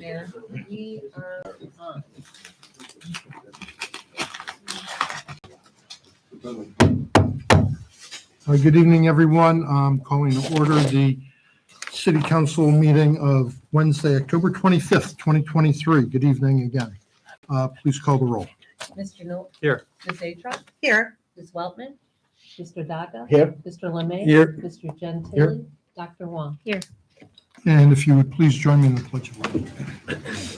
Mayor, we are on. Good evening, everyone. I'm calling to order the City Council meeting of Wednesday, October 25th, 2023. Good evening again. Please call the roll. Mr. Knoll? Here. Ms. Atruk? Here. Ms. Weltman? Mr. Daga? Here. Mr. Lemay? Here. Mr. Gentili? Here. Dr. Wong? And if you would please join me in the Pledge of Allegiance.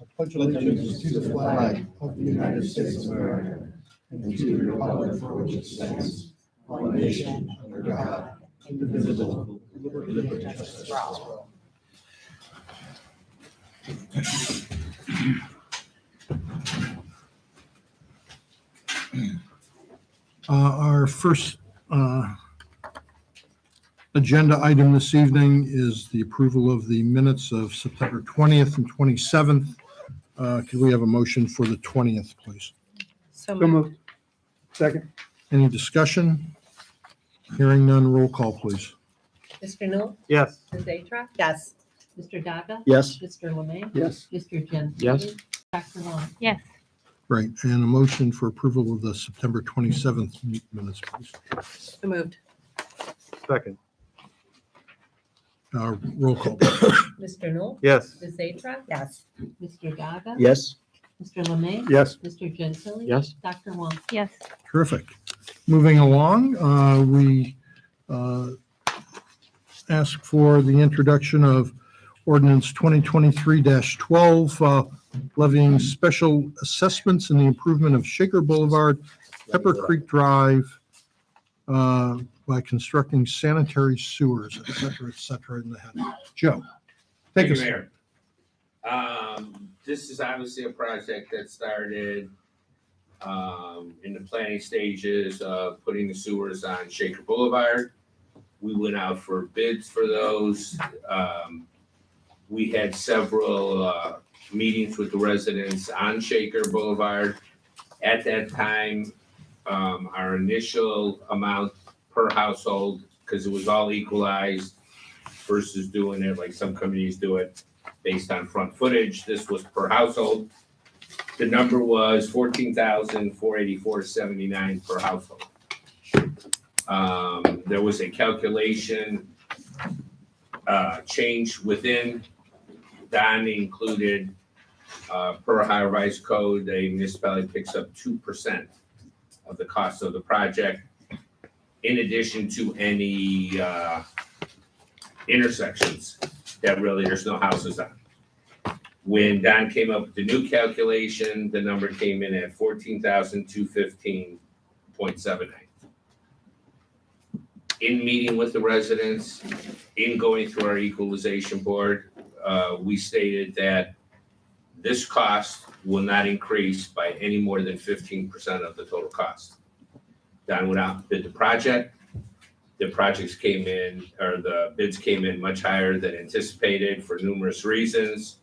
I pledge allegiance to the flag of the United States of America and to the republic for which it stands, one nation, under God, indivisible, with liberty and justice for all. Our first agenda item this evening is the approval of the minutes of September 20th and 27th. Could we have a motion for the 20th, please? So moved. Second. Any discussion? Hearing none, roll call, please. Mr. Knoll? Yes. Ms. Atruk? Yes. Mr. Daga? Yes. Mr. Lemay? Yes. Mr. Gentili? Yes. Dr. Wong? Right, and a motion for approval of the September 27th minutes, please. So moved. Second. Roll call. Mr. Knoll? Yes. Ms. Atruk? Yes. Mr. Daga? Yes. Mr. Lemay? Yes. Mr. Gentili? Yes. Dr. Wong? Terrific. Moving along, we ask for the introduction of ordinance 2023-12, levying special assessments in the improvement of Shaker Boulevard, Pepper Creek Drive, by constructing sanitary sewers, et cetera, in the head. Joe, take Thank you, us. Mayor. This is obviously a project that started in the planning stages of putting the sewers on Shaker Boulevard. We went out for bids for those. We had several meetings with the residents on Shaker Boulevard. At that time, our initial amount per household, because it was all equalized versus doing it like some communities do it based on front footage. This was per household. The number was $14,484.79 per household. There was a calculation change within. Don included per Ohio Revised Code, a municipality picks up 2% of the cost of the project, in addition to any intersections that really there's no houses on. When Don came up with the new calculation, the number came in at 14,215.79. In meeting with the residents, in going through our equalization board, we stated that this cost will not increase by any more than 15% of the total cost. Don went out and bid the project. The projects came in, or the bids came in much higher than anticipated for numerous reasons.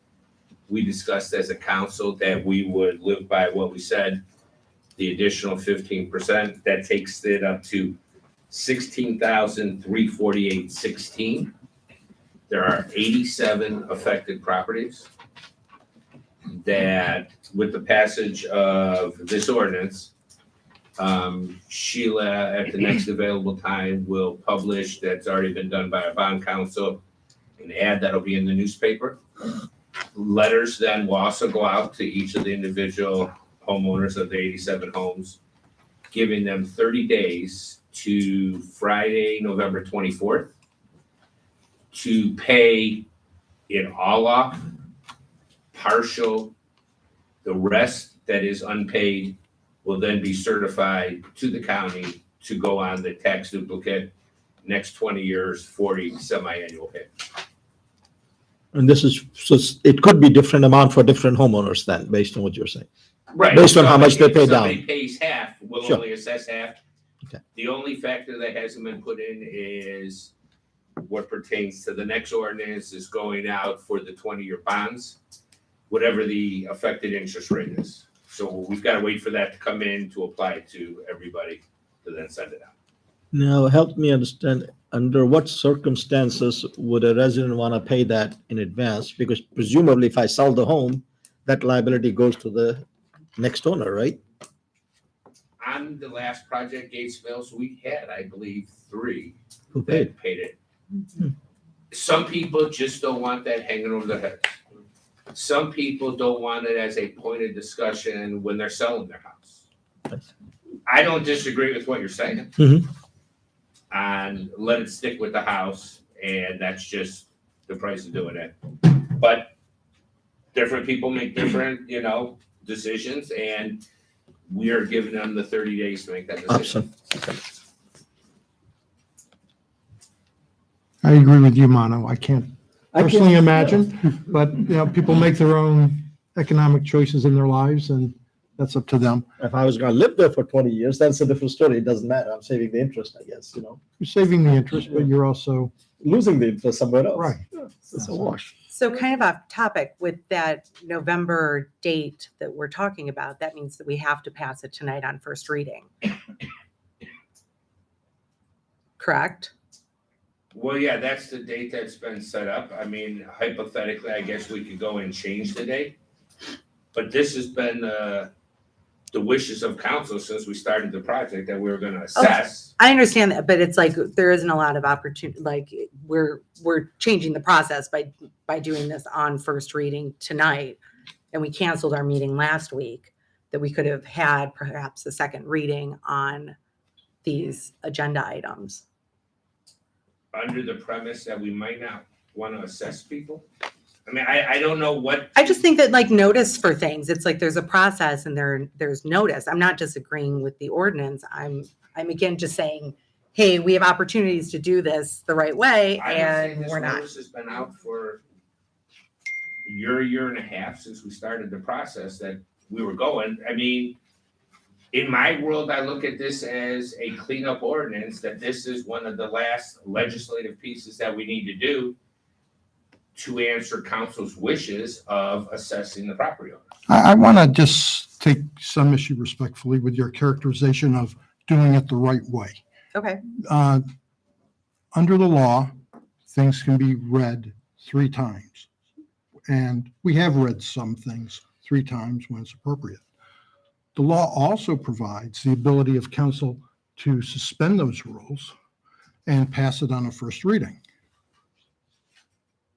We discussed as a council that we would live by what we said, the additional 15%. That takes it up to $16,348.16. There are 87 affected properties that, with the passage of this ordinance, Sheila, at the next available time, will publish, that's already been done by our bond counsel, an ad that'll be in the newspaper. Letters then will also go out to each of the individual homeowners of the 87 homes, giving them 30 days to Friday, November 24th, to pay it all off, partial. The rest that is unpaid will then be certified to the county to go on the tax duplicate, next 20 years, 40 semi-annual pay. And this is, so it could be different amount for different homeowners then, based on what you're saying. Right. Based on how much they pay If somebody down. pays half, we'll Sure. only assess half. Okay. The only factor that hasn't been put in is what pertains to the next ordinance is going out for the 20-year bonds, whatever the affected interest rate is. So we've got to wait for that to come in to apply it to everybody to then send it out. Now, help me understand, under what circumstances would a resident want to pay that in advance? Because presumably if I sell the home, that liability goes to the next owner, right? On the last project, Gatesville's, we had, I believe, 3 Who paid? that paid it. Some people just don't want that hanging over their heads. Some people don't want it as a point of discussion when they're selling their house. I don't disagree with what you're saying. Mhm. And let it stick with the house, and that's just the price of doing it. But different people make different, decisions, and we are giving them the 30 days to make that decision. Option. I agree with you, Mano. I can't personally imagine, but, people make their own economic choices in their lives, and that's up to them. If I was gonna live there for 20 years, that's a different story. It doesn't matter. I'm saving the interest, I guess, You're saving the interest, but you're also, losing the interest somewhere else. right. It's a wash. So kind of off topic with that November date that we're talking about, that means that we have to pass it tonight on first reading. Correct? Well, yeah, that's the date that's been set up. I mean, hypothetically, I guess we could go and change the date. But this has been the wishes of council since we started the project that we were gonna assess. I understand that, but it's like there isn't a lot of opportunity, like we're changing the process by doing this on first reading tonight. And we canceled our meeting last week that we could have had perhaps a second reading on these agenda items. Under the premise that we might not wanna assess people. I mean, I don't know what. I just think that like notice for things, it's like there's a process and there's notice. I'm not disagreeing with the ordinance. I'm again just saying, hey, we have opportunities to do this the right way I would say and this we're not. notice has been out for a year and a half since we started the process that we were going. I mean, in my world, I look at this as a cleanup ordinance, that this is one of the last legislative pieces that we need to do to answer council's wishes of assessing the property owner. I want to just take some issue respectfully with your characterization of doing it the right way. Okay. Under the law, things can be read 3 times. And we have read some things 3 times when it's appropriate. The law also provides the ability of council to suspend those rules and pass it on a first reading.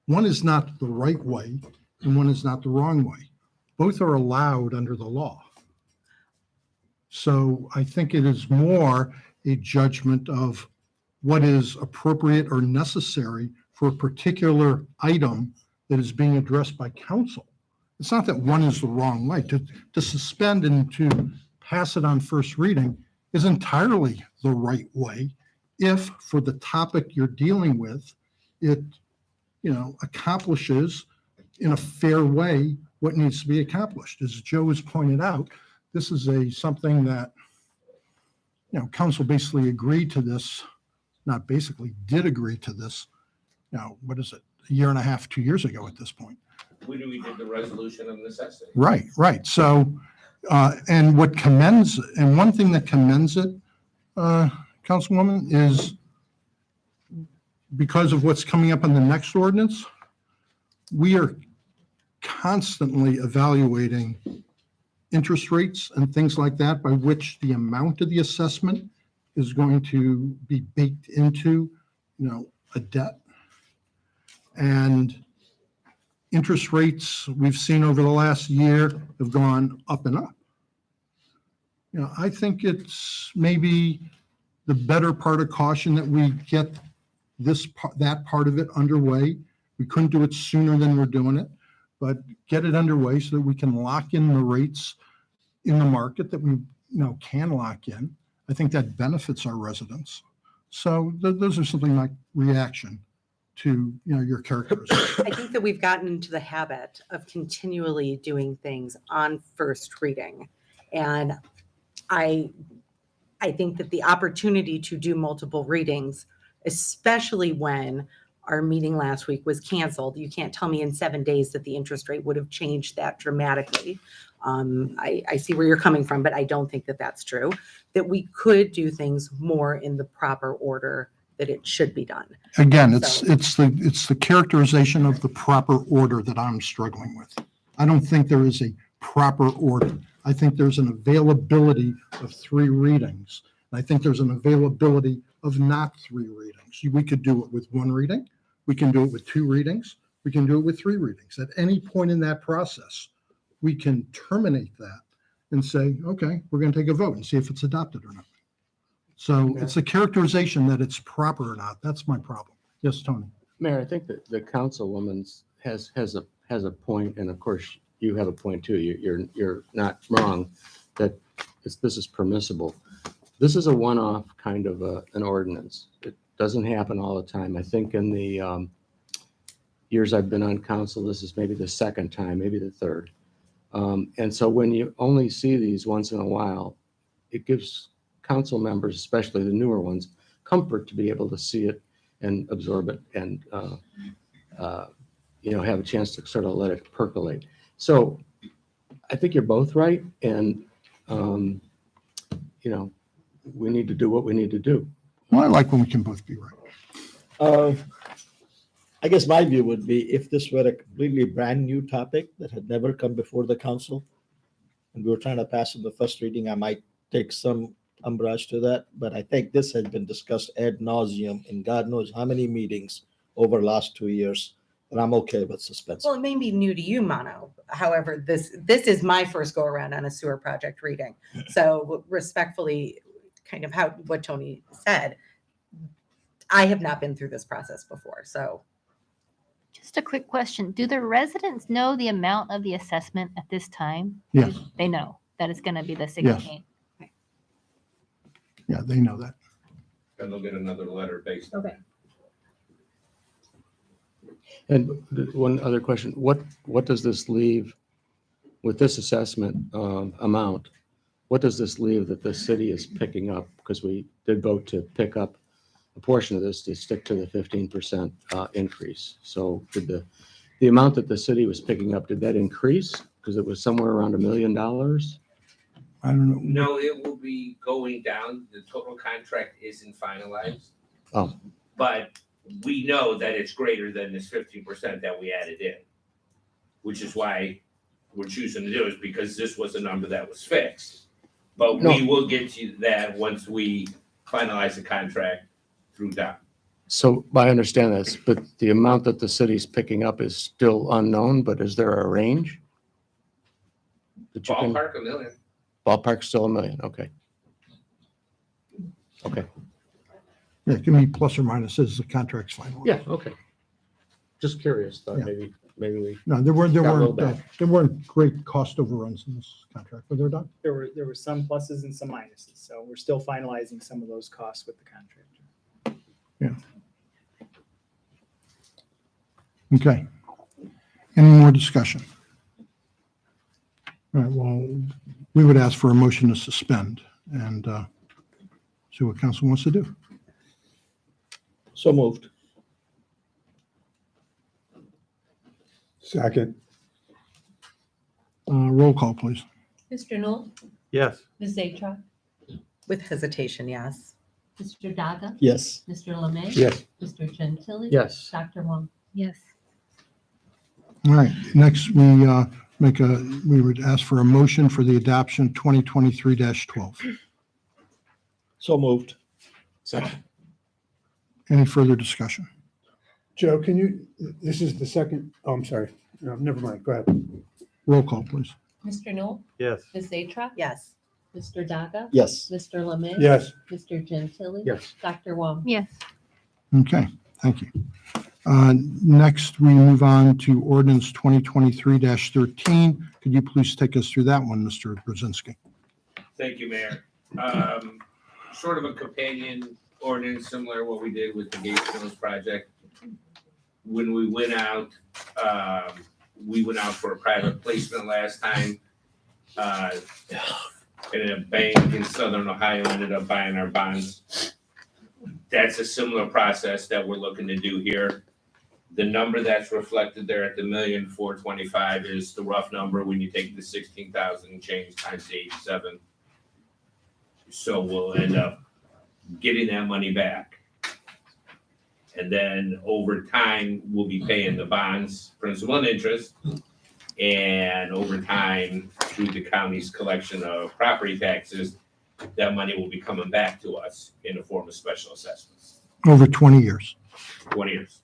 One is not the right way and one is not the wrong way. Both are allowed under the law. So I think it is more a judgment of what is appropriate or necessary for a particular item that is being addressed by council. It's not that one is the wrong way. To suspend and to pass it on first reading is entirely the right way if for the topic you're dealing with, it accomplishes in a fair way what needs to be accomplished. As Joe has pointed out, this is something that, council basically agreed to this, not basically, did agree to this, what is it, a year and a half, 2 years ago at this point. We did the resolution of necessity. Right. So, and one thing that commends it, Councilwoman, is because of what's coming up in the next ordinance, we are constantly evaluating interest rates and things like that by which the amount of the assessment is going to be baked into, a debt. And interest rates we've seen over the last year have gone up and up. I think it's maybe the better part of caution that we get that part of it underway. We couldn't do it sooner than we're doing it, but get it underway so that we can lock in the rates in the market that we can lock in. I think that benefits our residents. So those are something like reaction to your characterization. I think that we've gotten into the habit of continually doing things on first reading. And I think that the opportunity to do multiple readings, especially when our meeting last week was canceled, you can't tell me in 7 days that the interest rate would have changed that dramatically. I see where you're coming from, but I don't think that that's true, that we could do things more in the proper order that it should be done. Again, So- it's the characterization of the proper order that I'm struggling with. I don't think there is a proper order. I think there's an availability of 3 readings. I think there's an availability of not 3 readings. We could do it with 1 reading. We can do it with 2 readings. We can do it with 3 readings. At any point in that process, we can terminate that and say, okay, we're going to take a vote and see if it's adopted or not. So it's a characterization that it's proper or not. That's my problem. Yes, Tony? Mayor, I think that the councilwoman has a point, and of course you have a point too. You're not wrong that this is permissible. This is a one-off kind of an ordinance. It doesn't happen all the time. I think in the years I've been on council, this is maybe the 2nd time, maybe the 3rd. And so when you only see these once in a while, it gives council members, especially the newer ones, comfort to be able to see it and absorb it and, have a chance to sort of let it percolate. So I think you're both right. And, we need to do what we need to do. Well, I like when we can both be right. I guess my view would be if this were a completely brand new topic that had never come before the council, and we were trying to pass in the first reading, I might take some umbrage to that. But I think this has been discussed ad nauseum in God knows how many meetings over the last 2 years, and I'm okay with suspense. Well, it may be new to you, Mono. However, this is my first go around on a sewer project reading. So respectfully, kind of what Tony said, I have not been through this process before. So Just a quick question. Do the residents know the amount of the assessment at this time? Yes. They know that it's going to be the 16. Yeah, they know that. And they'll get another letter based on that. And one other question, what does this leave with this assessment amount? What does this leave that the city is picking up? Because we did vote to pick up a portion of this to stick to the 15% increase. So did the amount that the city was picking up, did that increase? Because it was somewhere around $1 million? I don't know. No, it will be going down. The total contract isn't finalized. Oh. But we know that it's greater than this 15% that we added in, which is why we're choosing to do it, because this was a number that was fixed. But we will get to that once we finalize the contract through Don. So I understand this, but the amount that the city's picking up is still unknown, but is there a range? That you can- Ballpark $1 million. Ballpark's still $1 million, okay. Okay, Yeah, it can be plus or minus as the contract's final. yeah, okay. Just curious, thought Yeah. maybe we, No, there weren't great cost overruns in this contract, were there, Don? There were some pluses and some minuses, so we're still finalizing some of those costs with the contractor. Okay. Any more discussion? All right, well, we would ask for a motion to suspend and see what council wants to do. So moved. Second. Roll call, please. Mr. Knoll? Yes. Ms. Atruk? with hesitation, yes. Mr. Daga? Yes. Mr. Lemay? yes. Mr. Gentili? Yes. Dr. Wong? Yes. All right, next we would ask for a motion for the adoption 2023-12. So moved. Second. Any further discussion? Joe, this is the second, I'm sorry, no, never mind, go ahead. Roll call, please. Mr. Knoll? Yes. Ms. Atruk? Yes. Mr. Daga? Yes. Mr. Lemay? Yes, Mr. Gentili? Yes. Dr. Wong? Yes. Okay, thank you. Next, we move on to ordinance 2023-13. Could you please take us through that one, Mr. Brzezinski? Thank you, Mayor. Sort of a companion ordinance, similar to what we did with the Gates Mills project. When we went out for a private placement last time. And a bank in Southern Ohio ended up buying our bonds. That's a similar process that we're looking to do here. The number that's reflected there at the $1,425,000 is the rough number when you take the 16,000 change times 87. So we'll end up getting that money back. And then over time, we'll be paying the bonds, principal and interest. And over time, through the county's collection of property taxes, that money will be coming back to us in the form of special assessments, Over 20 years. 20 years.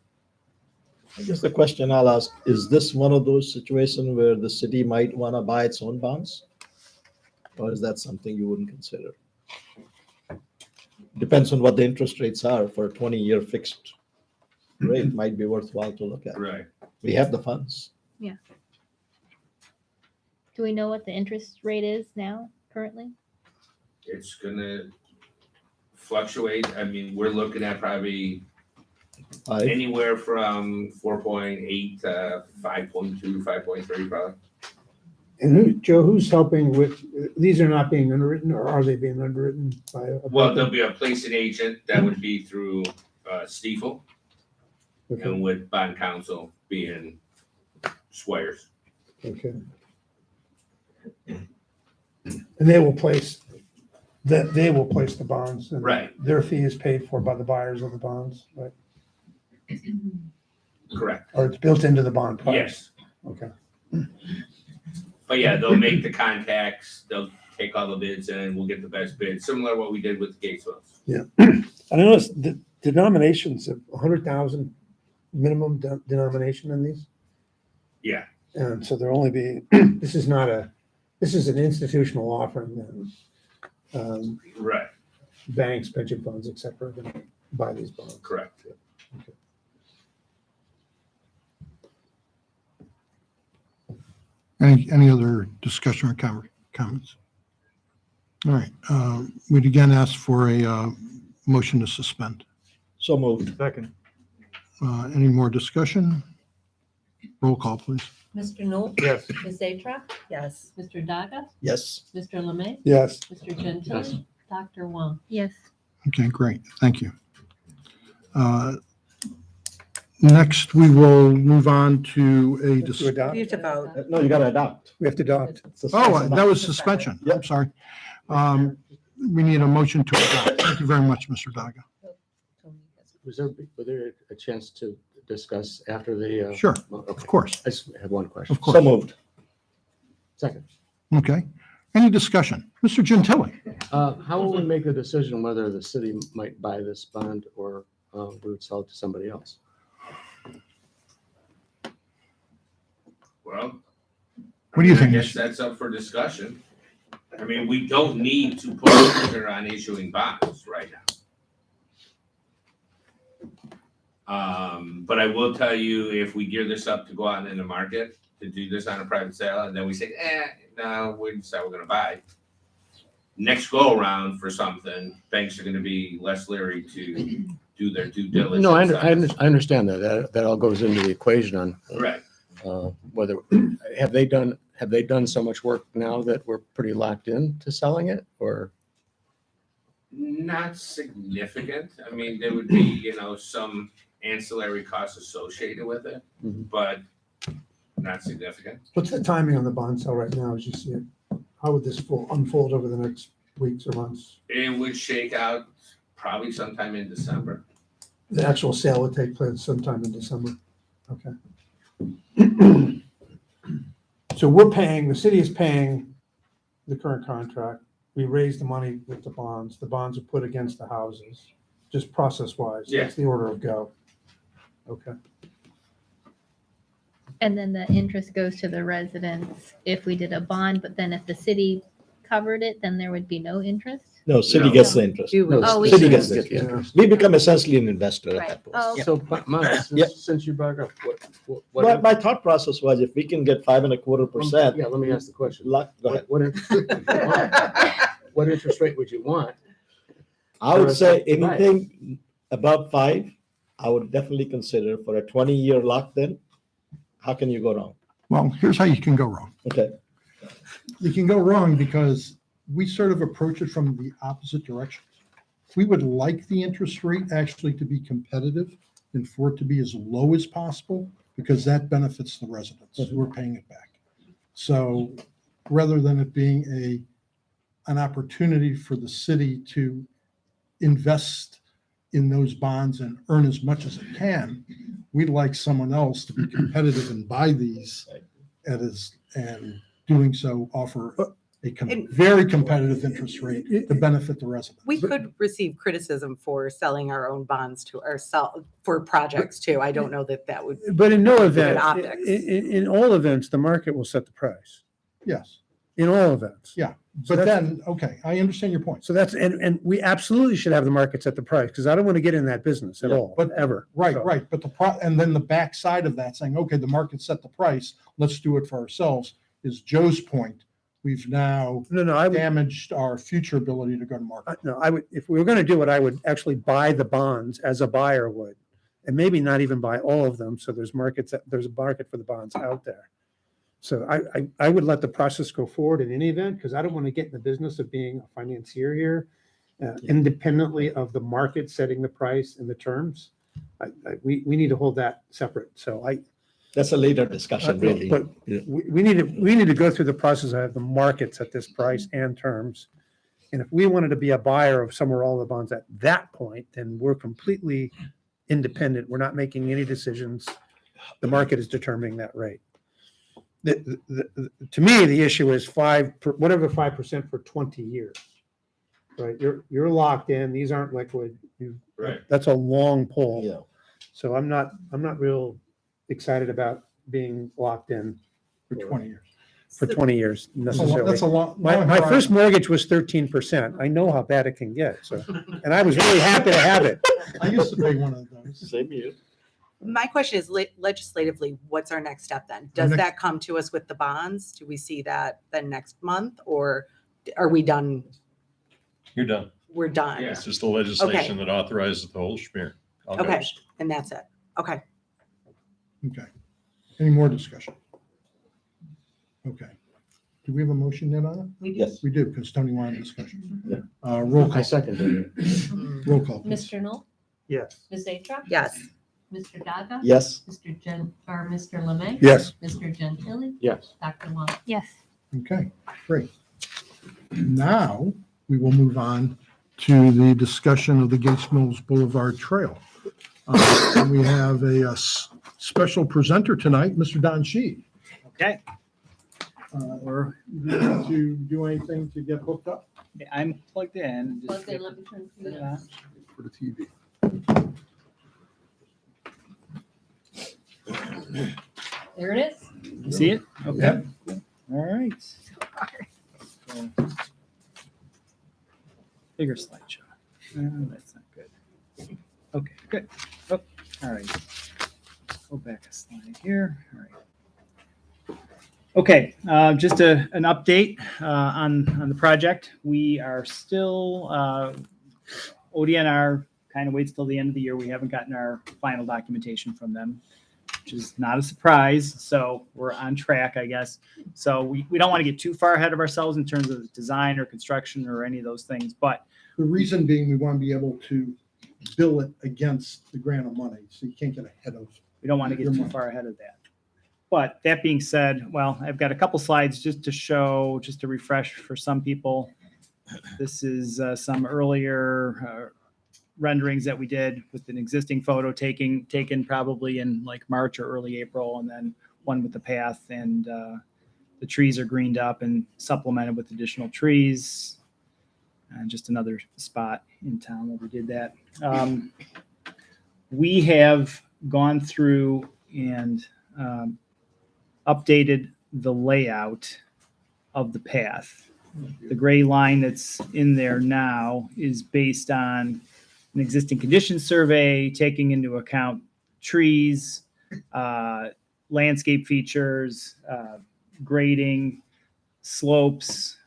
I guess the question I'll ask, is this one of those situations where the city might want to buy its own bonds? Or is that something you wouldn't consider? Depends on what the interest rates are for a 20-year fixed rate, might be worthwhile to look at. Right. We have the funds. Do we know what the interest rate is now currently? It's gonna fluctuate. I mean, we're looking at probably Five. anywhere from 4.8 to 5.2, 5.3 probably. And who, Joe, who's helping with, these are not being underwritten, or are they being underwritten by? Well, there'll be a placing agent that would be through Stiefel, Okay, and with bond counsel being Swires. okay. And they will place, that they will place the bonds. and Right. Their fee is paid for by the buyers of the bonds, right? Correct. Or it's built into the bond price? Yes. Okay. But yeah, they'll make the contacts, they'll take all the bids and we'll get the best bid, similar to what we did with the Gatesville. I noticed the denominations of 100,000 minimum denomination in these. Yeah. And so there'll only be, this is an institutional offering then. Right, Banks, pension funds, et cetera, are gonna buy these bonds. correct. Any other discussion or comments? All right, we'd again ask for a motion to suspend. So moved. Second. Any more discussion? Roll call, please. Mr. Knoll? Yes. Ms. Atrap? Yes. Mr. Daga? Yes. Mr. Lemay? Yes. Mr. Gentili? Dr. Wong? Yes. Okay, great, thank you. Next, we will move on to a, To adopt? We have to vote. No, you got to adopt. We have to adopt. oh, that was suspension, Yep. I'm sorry. We need a motion to adopt. Thank you very much, Mr. Daga. Was there a chance to discuss after the? Sure, Okay. of course, I just have one question. of course. So moved. Second, Okay, any discussion? Mr. Gentili? how will we make the decision whether the city might buy this bond or we would sell it to somebody else? Well. What do you I think? guess that's up for discussion. I mean, we don't need to put a trigger on issuing bonds right now. But I will tell you, if we gear this up to go out in the market, to do this on a private sale, and then we say, no, we decide we're gonna buy. Next go around for something, banks are gonna be less leery to do their due diligence. No, I on it. understand that. That all goes into the equation on Right, whether, have they done so much work now that we're pretty locked in to selling it or? not significant. I mean, there would be, some ancillary costs associated with it, Mhm. but not significant. What's the timing on the bond sale right now as you see it? How would this unfold over the next weeks or months? It would shake out probably sometime in December. The actual sale would take place sometime in December. Okay. So the city is paying the current contract. We raise the money with the bonds. The bonds are put against the houses, just process-wise. Yeah. That's the order of go. Okay. And then the interest goes to the residents if we did a bond, but then if the city covered it, then there would be no interest? No, city No. gets the interest. No, Oh, we City should. gets the get the interest. interest. We become essentially an investor at Right. that point. Oh, So, Mike, Yep. since you brought it up, But my thought process was if we can get 5.25%, Yeah, let me ask the question. go ahead. What interest rate would you want? I would say Right. anything above 5, I would definitely consider for a 20-year lock then. How can you go wrong? Well, here's how you can go wrong. Okay, You can go wrong because we sort of approach it from the opposite direction. We would like the interest rate actually to be competitive and for it to be as low as possible because that benefits the residents who are paying it back. So rather than it being an opportunity for the city to invest in those bonds and earn as much as it can. We'd like someone else to be competitive and buy these and doing so offer And- very competitive interest rate to benefit the residents. We could receive criticism for selling our own bonds to for projects too. I don't know that that would, But in no event, optics. in all events, the market will set the price, Yes, in all events. yeah. So But that's- then, okay, I understand your point. So that's, and we absolutely should have the market set the price, because I don't want to get in that business at Yeah, all, but- ever. Right, So- right. But and then the backside of that saying, okay, the market set the price, let's do it for ourselves, is Joe's point. We've now No, I would, damaged our future ability to go to market. no, I would, if we were going to do it, I would actually buy the bonds as a buyer would. And maybe not even buy all of them, so there's a market for the bonds out there. So I would let the process go forward in any event, because I don't want to get in the business of being a financier here, independently of the market setting the price and the terms. We need to hold that separate, so That's a later discussion, really. But Yeah. we need to go through the process of the markets at this price and terms. And if we wanted to be a buyer of some or all the bonds at that point, then we're completely independent. We're not making any decisions. The market is determining that rate. To me, the issue is whatever 5% for 20 years, right? You're locked in. These aren't liquid. Right. That's a long pull. Yeah. So I'm not real excited about being locked in For 20 years. for 20 years That's a necessarily. long. My first mortgage was 13%. I know how bad it can get, so, and I was really happy to have it. I used to pay one of those. Same here. my question is legislatively, what's our next step then? Does that come to us with the bonds? Do we see that then next month, or are we done? You're done. We're done. Yeah. It's just the legislation that authorizes the whole schmear. All Okay, goes. and that's it. Okay. Okay. Any more discussion? Okay. Do we have a motion yet on it? We do. Yes. We do, because Tony wanted discussion. Yeah. Roll I call, seconded it. roll call. please. Mr. Knoll, Yes. Ms. Atruk? Yes. Mr. Daga? Yes. Mr. Lemay? Yes. Mr. Gentili? Yes. Dr. Wong? Yes. Okay, great. Now, we will move on to the discussion of the Gates Mills Boulevard Trail. And we have a special presenter tonight, Mr. Don Sheed. Okay, Or to do anything to get hooked up I'm plugged in. Just Okay, let me turn to get you. that. for the TV. There it is. You see it? Okay. All right. So, bigger slideshow. That's not good. Okay, good. Oh, all right. Go back a slide here. All right. Okay, just an update on the project. We are still, ODNR kind of waits till the end of the year. We haven't gotten our final documentation from them, which is not a surprise. So we're on track, I guess. So we don't want to get too far ahead of ourselves in terms of design or construction or any of those things. But The reason being, we want to be able to bill it against the grant of money, so you can't get ahead of. we don't want to get too far ahead of that. But that being said, well, I've got a couple slides just to show, just to refresh for some people. This is some earlier renderings that we did with an existing photo taken probably in like March or early April, and then one with the path, and the trees are greened up and supplemented with additional trees. And just another spot in town where we did that. We have gone through and updated the layout of the path. The gray line that's in there now is based on an existing condition survey, taking into account trees, landscape features, grading, slopes,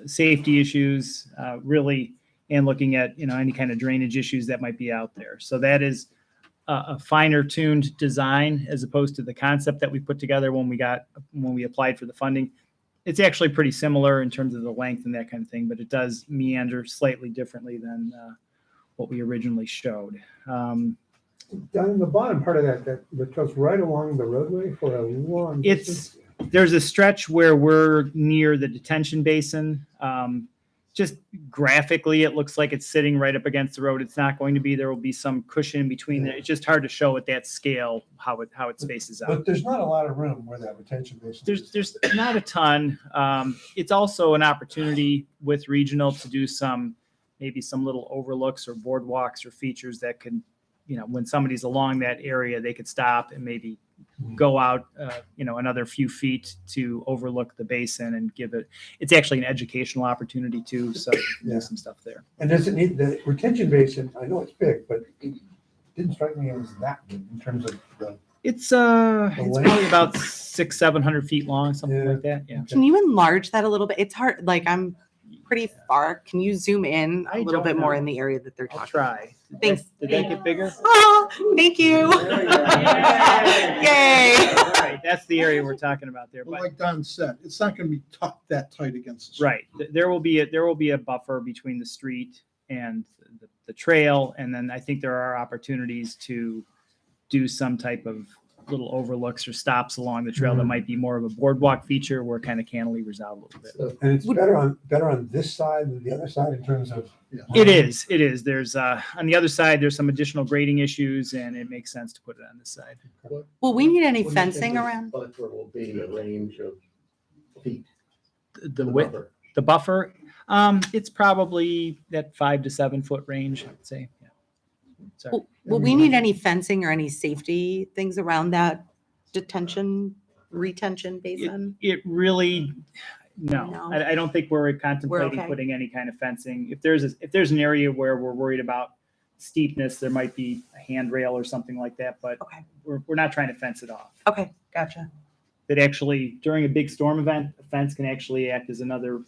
safety issues, really, and looking at, any kind of drainage issues that might be out there. So that is a finer tuned design as opposed to the concept that we put together when we applied for the funding. It's actually pretty similar in terms of the length and that kind of thing, but it does meander slightly differently than what we originally showed. Down in the bottom part of that goes right along the roadway for a long distance. There's a stretch where we're near the detention basin. just graphically, it looks like it's sitting right up against the road. It's not going to be. There will be some cushion in between there. It's just hard to show at that scale how it spaces out. But there's not a lot of room where that retention basin is. There's not a ton. It's also an opportunity with regional to do maybe some little overlooks or boardwalks or features that could, when somebody's along that area, they could stop and maybe go out, another few feet to overlook the basin and it's actually an educational opportunity too. So there's some stuff there. And does it need, the retention basin, I know it's big, but it didn't strike me as that big in terms of the. It's length? probably about 600-700 feet long, something Yeah. like that. Yeah. Can you enlarge that a little bit? It's hard, like I'm pretty far. Can you zoom in a I little don't bit more know. in the area that they're I'll talking? try. Thanks. Did that get bigger? Oh, thank you. Yay. All right, that's the area we're talking about there. But But like Don said, it's not going to be tucked that tight against the street. right, there will be a buffer between the street and the trail, and then I think there are opportunities to do some type of little overlooks or stops along the trail that might be more of a boardwalk feature where it kind of cantilevers out a little bit. And it's better on this side than the other side in terms of. It is. There's on the other side, there's some additional grading issues, and it makes sense to put it on this side. Will we need any fencing around? Buffer will be a range of feet. The width, the buffer, it's probably that 5 to 7 foot range, I'd say. Yeah. Sorry. Will we need any fencing or any safety things around that retention basin? It really, no, No. I don't think we're contemplating okay. putting any kind of fencing. If there's an area where we're worried about steepness, there might be a handrail or something like that, but Okay. we're not trying to fence it off. Okay, gotcha. That actually, during a big storm event, a fence can actually act as another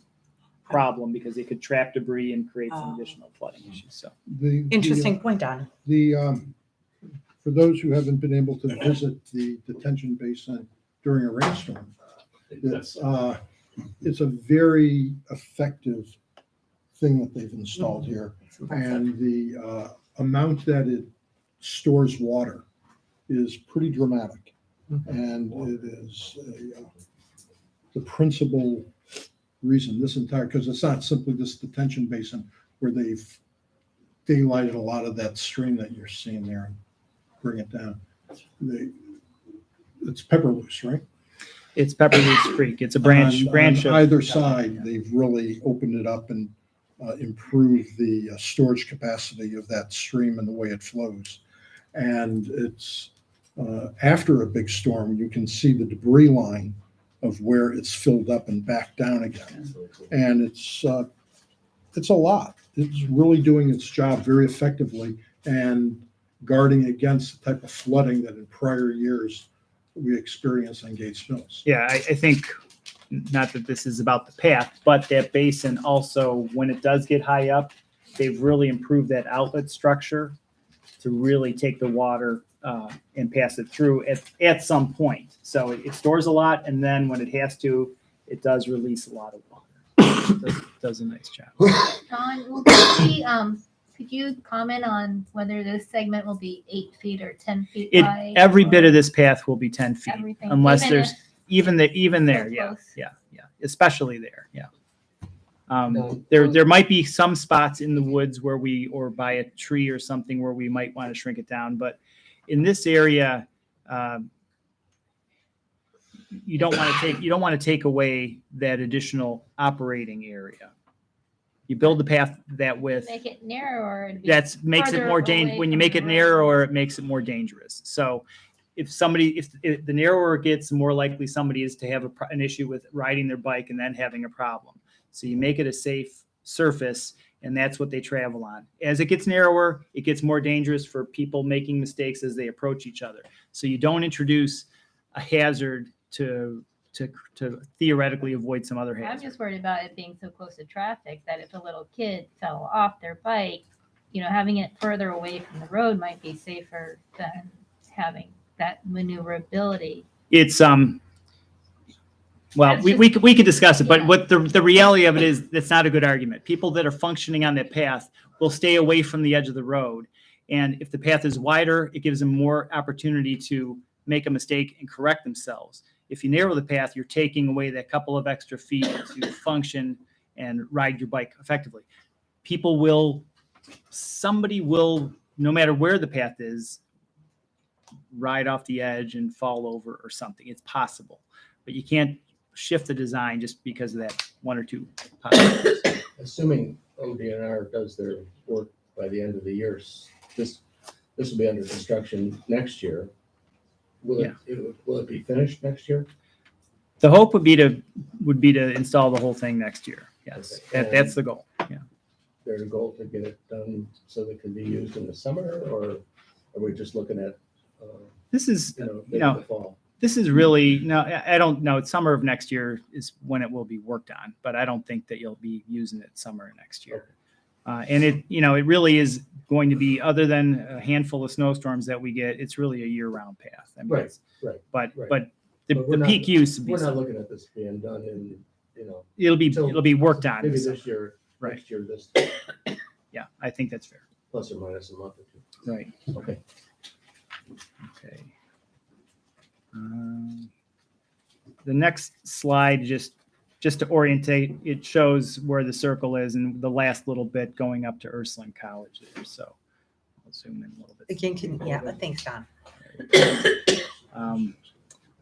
problem because it could trap debris and create some Oh. additional flooding issues, so. Interesting point, Don. For those who haven't been able to visit the detention basin during a rainstorm, it's a very effective thing that they've installed here. And the amount that it stores water is pretty dramatic. And it is the principal reason because it's not simply this detention basin where they've daylighted a lot of that stream that you're seeing there and bring it down. It's Pepperloose, right? It's Pepperloose Creek. It's a branch On of. either side, they've really opened it up and improved the storage capacity of that stream and the way it flows. And it's after a big storm, you can see the debris line of where it's filled up and back down again. And it's a lot. It's really doing its job very effectively and guarding against the type of flooding that in prior years we experienced on Gates Mills. Yeah, I think, not that this is about the path, but that basin also, when it does get high up, they've really improved that outlet structure to really take the water and pass it through at some point. So it stores a lot, and then when it has to, it does release a lot of water. It does a nice job. Don, will this be, could you comment on whether this segment will be 8 feet or 10 feet wide? Every bit or of this path will be 10 feet, everything, unless even there's, if even there, so yeah, close? yeah, especially there, yeah. There might be some spots in the woods or by a tree or something where we might want to shrink it down, but in this area, you don't want to take away that additional operating area. You build the path that width. Make it narrower. it'd be Makes it farther more away dangerous. When you from make the it road. narrower, it makes it more dangerous. So if the narrower it gets, the more likely somebody is to have an issue with riding their bike and then having a problem. So you make it a safe surface, and that's what they travel on. As it gets narrower, it gets more dangerous for people making mistakes as they approach each other. So you don't introduce a hazard to theoretically avoid some other I'm hazard. just worried about it being so close to traffic that if a little kid fell off their bike, having it further away from the road might be safer than having that maneuverability. It's well, That's we could discuss it, but yeah. what the reality of it is, that's not a good argument. People that are functioning on that path will stay away from the edge of the road. And if the path is wider, it gives them more opportunity to make a mistake and correct themselves. If you narrow the path, you're taking away that couple of extra feet to function and ride your bike effectively. Somebody will, no matter where the path is, ride off the edge and fall over or something. It's possible, but you can't shift the design just because of that one or two possibilities. Assuming ODNR does their work by the end of the year, this will be under construction next year. Will it be finished next year? The hope would be to install the whole thing next year. Yes, Okay. that's the goal. Yeah. There's a goal to get it done so that it can be used in the summer, or are we just looking at, This is, the fall? this is really, no, I don't know. It's summer of next year is when it will be worked on, but I don't think that you'll be using it summer next year. And it really is going to be, other than a handful of snowstorms that we get, it's really a year-round path. I mean, Right, it's- right, But right. the But we're peak not- use would We're be, not looking at this being done in, it'll be worked on. maybe this year, Right. next year, this, Yeah, I think that's fair. plus or minus a month or two. Right. Okay. Okay. The next slide, just to orientate, it shows where the circle is and the last little bit going up to Ursuline College there. So I'll zoom in a little bit. Again, thanks, Don.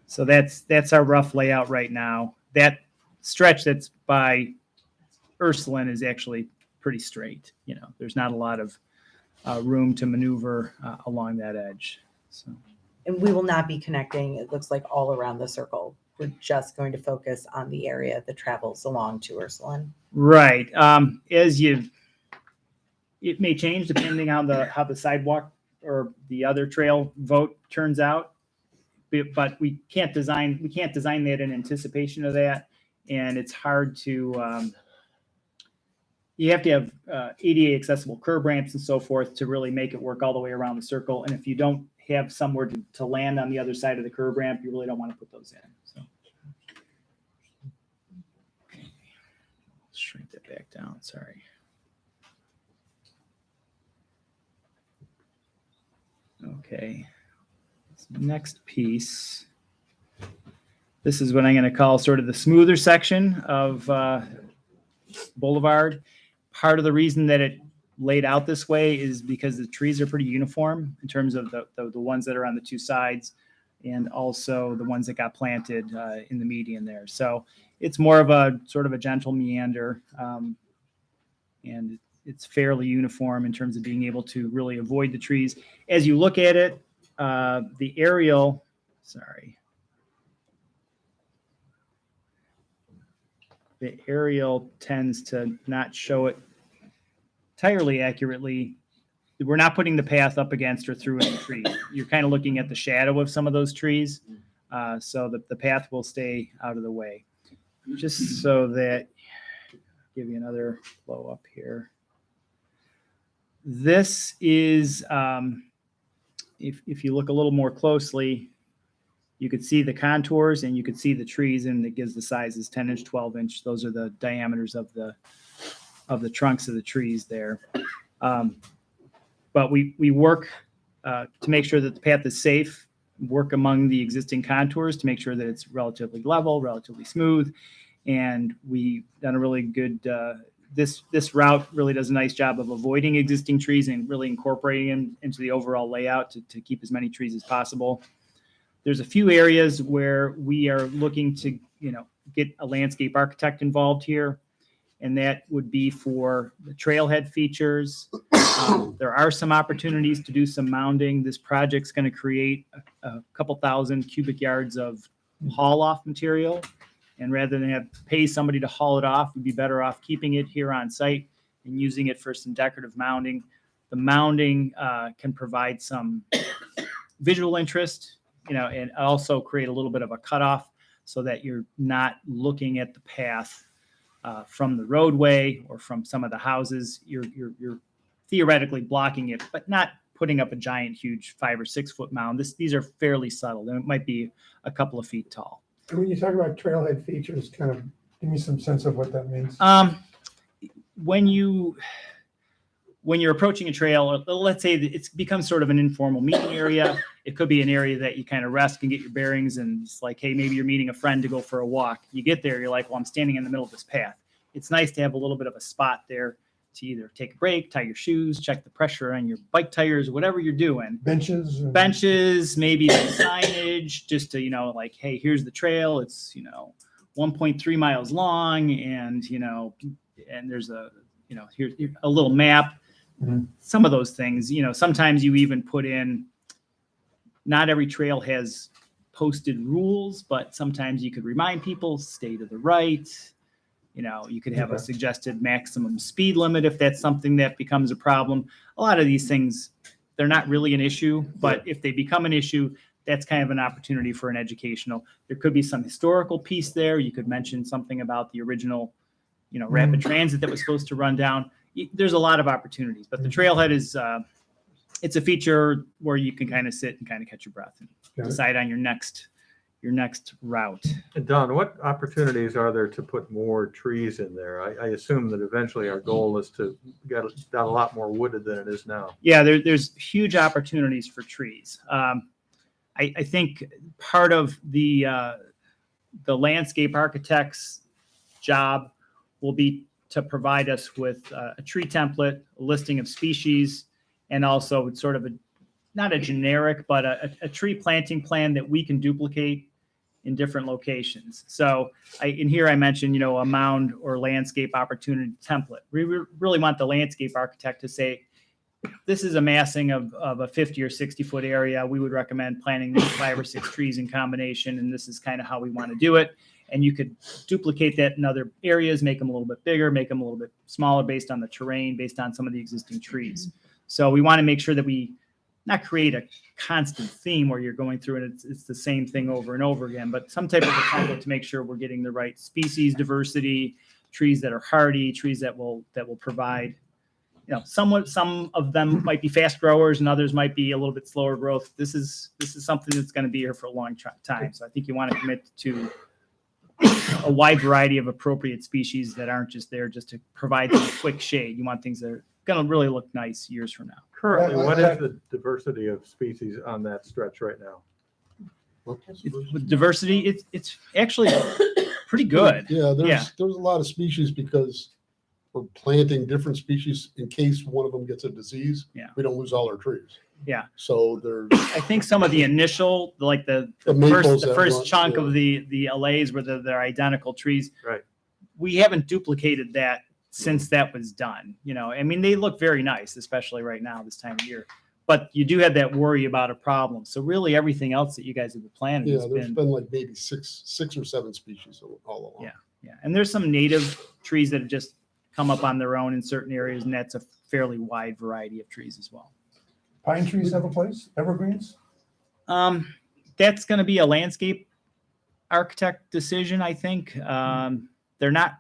So that's our rough layout right now. That stretch that's by Ursuline is actually pretty straight. There's not a lot of room to maneuver along that edge. So. And we will not be connecting, it looks like, all around the circle. We're just going to focus on the area that travels along to Ursuline. Right. It may change depending on how the sidewalk or the other trail vote turns out. But we can't design that in anticipation of that. And it's hard to, you have to have ADA accessible curb ramps and so forth to really make it work all the way around the circle. And if you don't have somewhere to land on the other side of the curb ramp, you really don't want to put those in. So shrink that back down. Sorry. Okay. Next piece. This is what I'm going to call sort of the smoother section of Boulevard. Part of the reason that it laid out this way is because the trees are pretty uniform in terms of the ones that are on the two sides and also the ones that got planted in the median there. So it's more of a sort of a gentle meander, and it's fairly uniform in terms of being able to really avoid the trees. As you look at it, the aerial tends to not show it entirely accurately. We're not putting the path up against or through any trees. You're kind of looking at the shadow of some of those trees, so that the path will stay out of the way. Just so that, give you another blow up here. This is, if you look a little more closely, you could see the contours and you could see the trees, and it gives the sizes 10 inch, 12 inch. Those are the diameters of the trunks of the trees there. But we work to make sure that the path is safe, work among the existing contours to make sure that it's relatively level, relatively smooth. And we've done a really good, this route really does a nice job of avoiding existing trees and really incorporating them into the overall layout to keep as many trees as possible. There's a few areas where we are looking to, get a landscape architect involved here, and that would be for the trailhead features. There are some opportunities to do some mounding. This project's going to create a couple thousand cubic yards of haul-off material, and rather than pay somebody to haul it off, we'd be better off keeping it here on site and using it for some decorative mounding. The mounding can provide some visual interest, and also create a little bit of a cutoff so that you're not looking at the path from the roadway or from some of the houses. You're theoretically blocking it, but not putting up a giant, huge 5 or 6 foot mound. These are fairly subtle, and it might be a couple of feet tall. And when you talk about trailhead features, kind of give me some sense of what that means. When you're approaching a trail, let's say that it's become sort of an informal meeting area. It could be an area that you kind of rest and get your bearings, and it's like, hey, maybe you're meeting a friend to go for a walk. You get there, you're like, well, I'm standing in the middle of this path. it's nice to have a little bit of a spot there to either take a break, tie your shoes, check the pressure on your bike tires, whatever you're doing. Benches. and- Benches, maybe some signage, just to, like, hey, here's the trail. It's, 1.3 miles long, and, and there's here's a little map. Mhm. Some of those things, sometimes you even put in, not every trail has posted rules, but sometimes you could remind people, stay to the right. You could have a Okay. suggested maximum speed limit if that's something that becomes a problem. A lot of these things, they're not really an issue, but if they become an issue, that's kind of an opportunity for an educational. There could be some historical piece there. You could mention something about the original, rapid transit that was supposed to run down. There's a lot of opportunities, but the trailhead is, it's a feature where you can kind of sit and kind of catch your breath and Got it. decide on your next route. And Don, what opportunities are there to put more trees in there? I assume that eventually our goal is to get down a lot more wooded than it is now. Yeah, there's huge opportunities for trees. I think part of the landscape architect's job will be to provide us with a tree template, a listing of species, and also sort of not a generic, but a tree planting plan that we can duplicate in different locations. So in here I mentioned, a mound or landscape opportunity template. We really want the landscape architect to say, this is a massing of a 50 or 60 foot area. We would recommend planting these 5 or 6 trees in combination, and this is kind of how we want to do it. And you could duplicate that in other areas, make them a little bit bigger, make them a little bit smaller based on the terrain, based on some of the existing trees. So we want to make sure that we not create a constant theme where you're going through and it's the same thing over and over again, but some type of a template to make sure we're getting the right species diversity, trees that are hardy, trees that will provide, some of them might be fast growers and others might be a little bit slower growth. This is something that's going to be here for a long time. So I think you want to commit to a wide variety of appropriate species that aren't just there just to provide some quick shade. You want things that are going to really look nice years from now. Currently, what is the diversity of species on that stretch right now? With diversity, it's actually pretty good. Yeah, Yeah. there's a lot of species because we're planting different species in case one of them gets a disease. Yeah. We don't lose all our trees. Yeah. So there's, I think some of the initial, like the maples that first run- chunk yeah. of the LAs where they're identical trees. Right. We haven't duplicated that since that was done. They look very nice, especially right now, this time of year. But you do have that worry about a problem. So really everything else that you guys have been planning yeah, has there's been, been like maybe six or seven species all along. Yeah. And there's some native trees that have just come up on their own in certain areas, and that's a fairly wide variety of trees as well. Pine trees have a place? Evergreens? That's going to be a landscape architect decision, I think.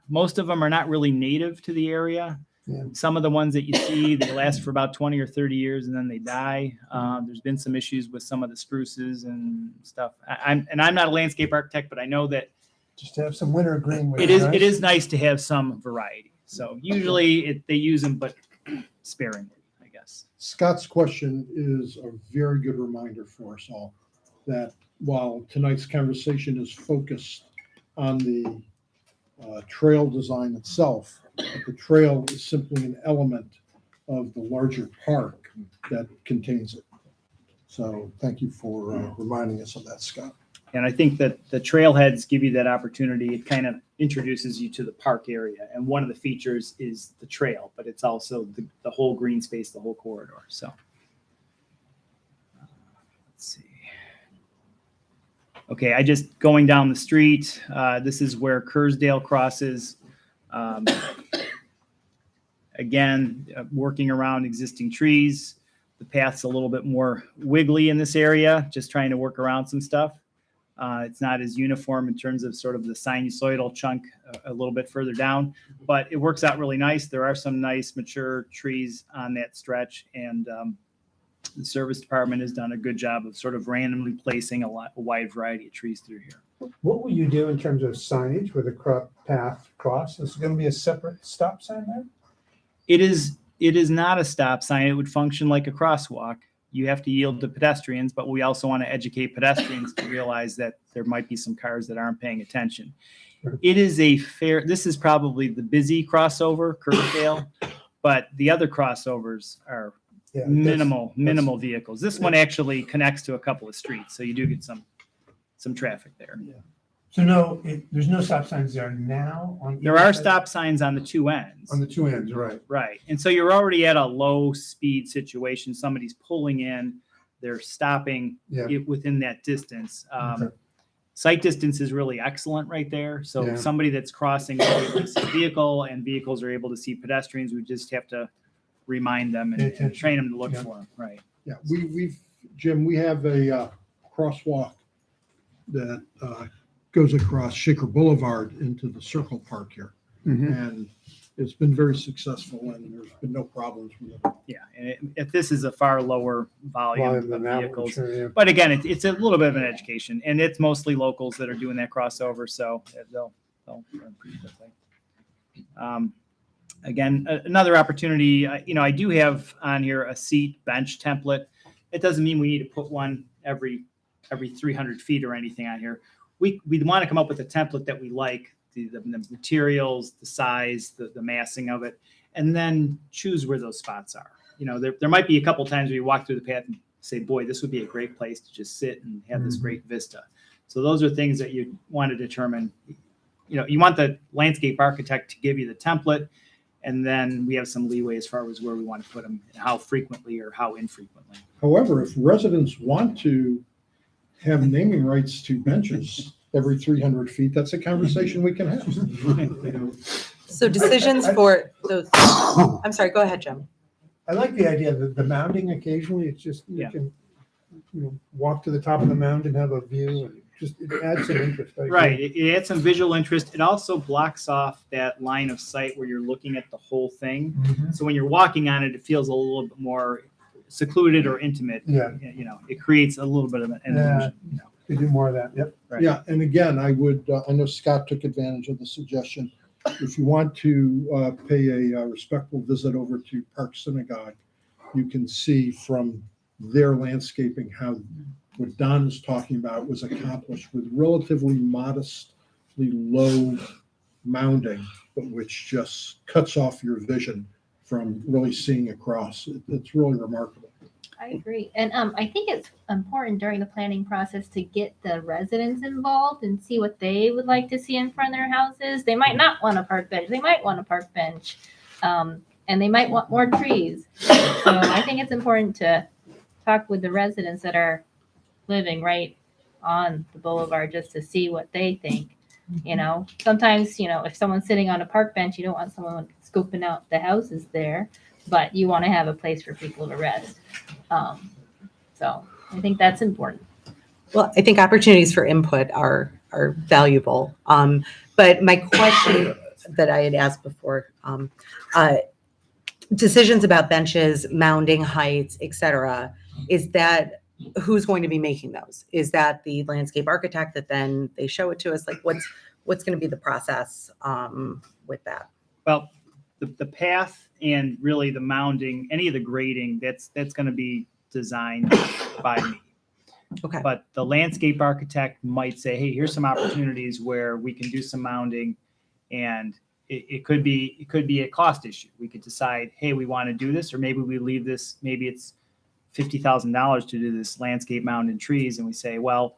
Most of them are not really native to the area. Yeah. Some of the ones that you see, they last for about 20 or 30 years and then they die. There's been some issues with some of the spruces and stuff. I'm not a landscape architect, but I know that Just to have some winter green. would it be is nice. it is nice to have some variety. So usually they use them, but sparingly, I guess. Scott's question is a very good reminder for us all that while tonight's conversation is focused on the trail design itself, the trail is simply an element of the larger park that contains it. So thank you for reminding us of that, Scott. And I think that the trailheads give you that opportunity. It kind of introduces you to the park area. And one of the features is the trail, but it's also the whole green space, the whole corridor. So let's see. Okay, I just going down the street. This is where Kersdale crosses. Again, working around existing trees. The path's a little bit more wiggly in this area, just trying to work around some stuff. It's not as uniform in terms of sort of the sinusoidal chunk a little bit further down, but it works out really nice. There are some nice mature trees on that stretch, and the service department has done a good job of sort of randomly placing a wide variety of trees through here. What will you do in terms of signage with a path cross? Is it going to be a separate stop sign there? It is not a stop sign. It would function like a crosswalk. you have to yield to pedestrians, but we also want to educate pedestrians to realize that there might be some cars that aren't paying attention. It is this is probably the busy crossover, Kirkdale, but the other crossovers are Yeah, minimal vehicles. This one actually connects to a couple of streets, so you do get some traffic there. So no, there's no stop signs there now on. There either are side? stop signs on the two ends. On the two ends, right. Right. And so you're already at a low speed situation. Somebody's pulling in, they're stopping Yeah. within that distance. Okay. Sight distance is really excellent right there. So Yeah. somebody that's crossing a vehicle and vehicles are able to see pedestrians, we just have to remind them Pay and attention. train them to look Yeah. for them. Right. Yeah, Jim, we have a crosswalk that goes across Shaker Boulevard into the Circle Park here. Mhm. And it's been very successful and there's been no problems with it. Yeah. And if this is a far lower volume Volume of than that one, vehicles. sure, yeah. But again, it's a little bit of an education, and it's mostly locals that are doing that crossover, so they'll learn pretty quickly. Again, another opportunity, I do have on here a seat bench template. It doesn't mean we need to put one every 300 feet or anything on here. We want to come up with a template that we like, the materials, the size, the massing of it, and then choose where those spots are. There might be a couple times where you walk through the path and say, boy, this would be a great place to just sit and have this great vista. So those are things that you want to determine. You want the landscape architect to give you the template, and then we have some leeway as far as where we want to put them, and how frequently or how infrequently. However, if residents want to have naming rights to benches every 300 feet, that's a conversation we can have. So decisions for those, I'm sorry, go ahead, Jim. I like the idea of the mounding occasionally. It's just, you Yeah. can, walk to the top of the mound and have a view and just, it adds some interest. I agree. Right. It adds some visual interest. It also blocks off that line of sight where you're looking at the whole thing. Mhm. So when you're walking on it, it feels a little bit more secluded or intimate. Yeah. It creates a little bit of an illusion. We do more of that. Yep. Right. Yeah, and again, I know Scott took advantage of the suggestion. If you want to pay a respectful visit over to Park Synagogue, you can see from their landscaping how what Don is talking about was accomplished with relatively modestly low mounding, but which just cuts off your vision from really seeing across. It's really remarkable. I agree. And I think it's important during the planning process to get the residents involved and see what they would like to see in front of their houses. They might not want a park bench. They might want a park bench. And they might want more trees. So I think it's important to talk with the residents that are living right on the boulevard just to see what they think. Sometimes, if someone's sitting on a park bench, you don't want someone scoping out the houses there, but you want to have a place for people to rest. So I think that's important. Well, I think opportunities for input are valuable. But my question that I had asked before, decisions about benches, mounding heights, et cetera, is that who's going to be making those? Is that the landscape architect that then they show it to us? Like what's going to be the process with that? Well, the path and really the mounding, any of the grading, that's going to be designed by me. Okay. But the landscape architect might say, hey, here's some opportunities where we can do some mounding, and it could be a cost issue. We could decide, hey, we want to do this, or maybe we leave this, maybe it's $50,000 to do this landscape mound and trees, and we say, well,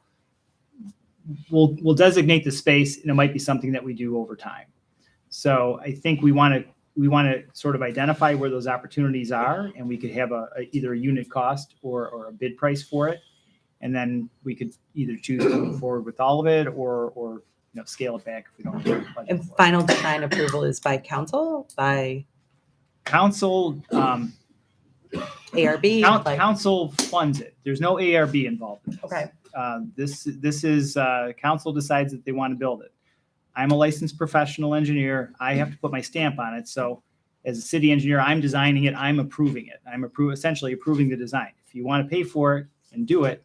we'll designate the space, and it might be something that we do over time. So I think we want to sort of identify where those opportunities are, and we could have either a unit cost or a bid price for it. And then we could either choose to move forward with all of it or scale it back if we don't have the budget And for it. final design approval is by council, by Council, ARB? council funds it. There's no ARB involved in this. Okay. This is council decides that they want to build it. I'm a licensed professional engineer. I have to put my stamp on it. So as a city engineer, I'm designing it. I'm approving it. I'm essentially approving the design. If you want to pay for it and do it,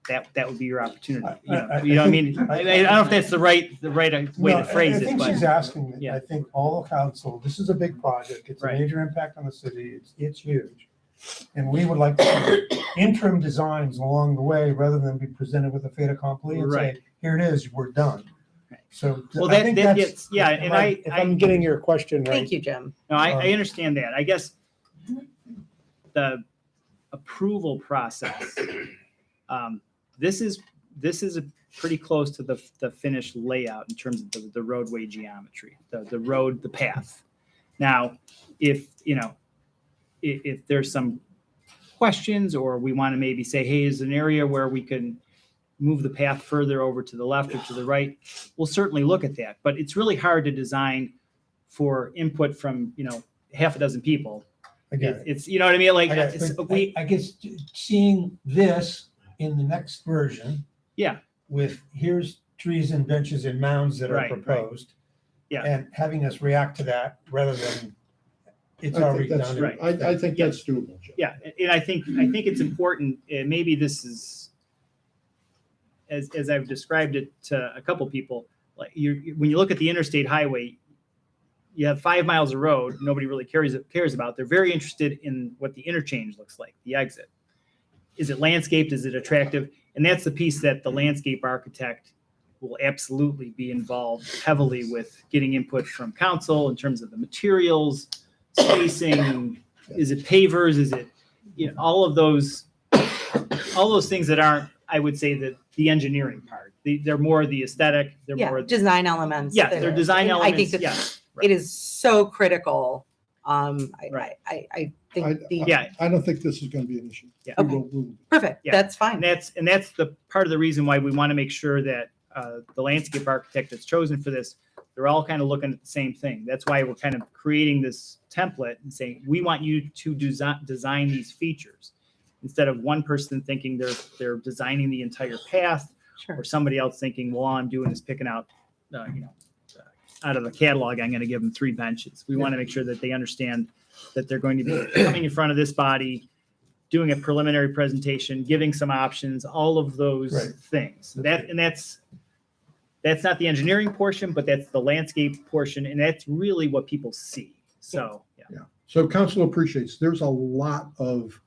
that would be your opportunity. You know what I mean? I don't know if that's the right way to phrase I it, think but she's asking, yeah. I think all council, this is a big project. It's a Right. major impact on the city. It's huge. And we would like to see interim designs along the way rather than be presented with a fait accompli and say, Right. here it is, we're done. So Well, I that think that that's. gets, yeah, and if I'm getting your question right. Thank you, Jim. no, I understand that. I guess the approval process, this is a pretty close to the finished layout in terms of the roadway geometry, the path. Now, if there's some questions, or we want to maybe say, hey, is an area where we can move the path further over to the left or to the right, we'll certainly look at that. But it's really hard to design for input from, half a dozen people. I get it. It's, you know what I mean? Like, I got it. it's, But we, I guess seeing this in the next version. Yeah. With here's trees and benches and mounds that are Right, right. proposed. Yeah. And having us react to that rather than it's I think already that's- done. Right. I think that's doable, Joe. yeah, and I think it's important, and maybe this is, as I've described it to a couple people, like when you look at the interstate highway, you have 5 miles of road nobody really cares about. They're very interested in what the interchange looks like, the exit. Is it landscaped? Is it attractive? And that's the piece that the landscape architect will absolutely be involved heavily with getting input from council in terms of the materials, spacing. Is it pavers? Is it, all those things that aren't, I would say, that the engineering part. They're more the aesthetic. They're Yeah, more, design elements. yeah, that- they're design and elements. I think that Yeah, it is so critical. Right. I think yeah. I don't think this is going to be an issue. Yeah. We Okay. will- perfect. Yeah. That's And fine. that's the part of the reason why we want to make sure that the landscape architect that's chosen for this, they're all kind of looking at the same thing. That's why we're kind of creating this template and saying, we want you to design these features. Instead of one person thinking they're designing the entire path, Sure. or somebody else thinking, well, all I'm doing is picking out, out of a catalog, I'm going to give them 3 benches. We want to make sure that they understand that they're going to be coming in front of this body, doing a preliminary presentation, giving some options, all of those Right. things. That's not the engineering portion, but that's the landscape portion, and that's really what people see. So, yeah. So council appreciates, there's a lot of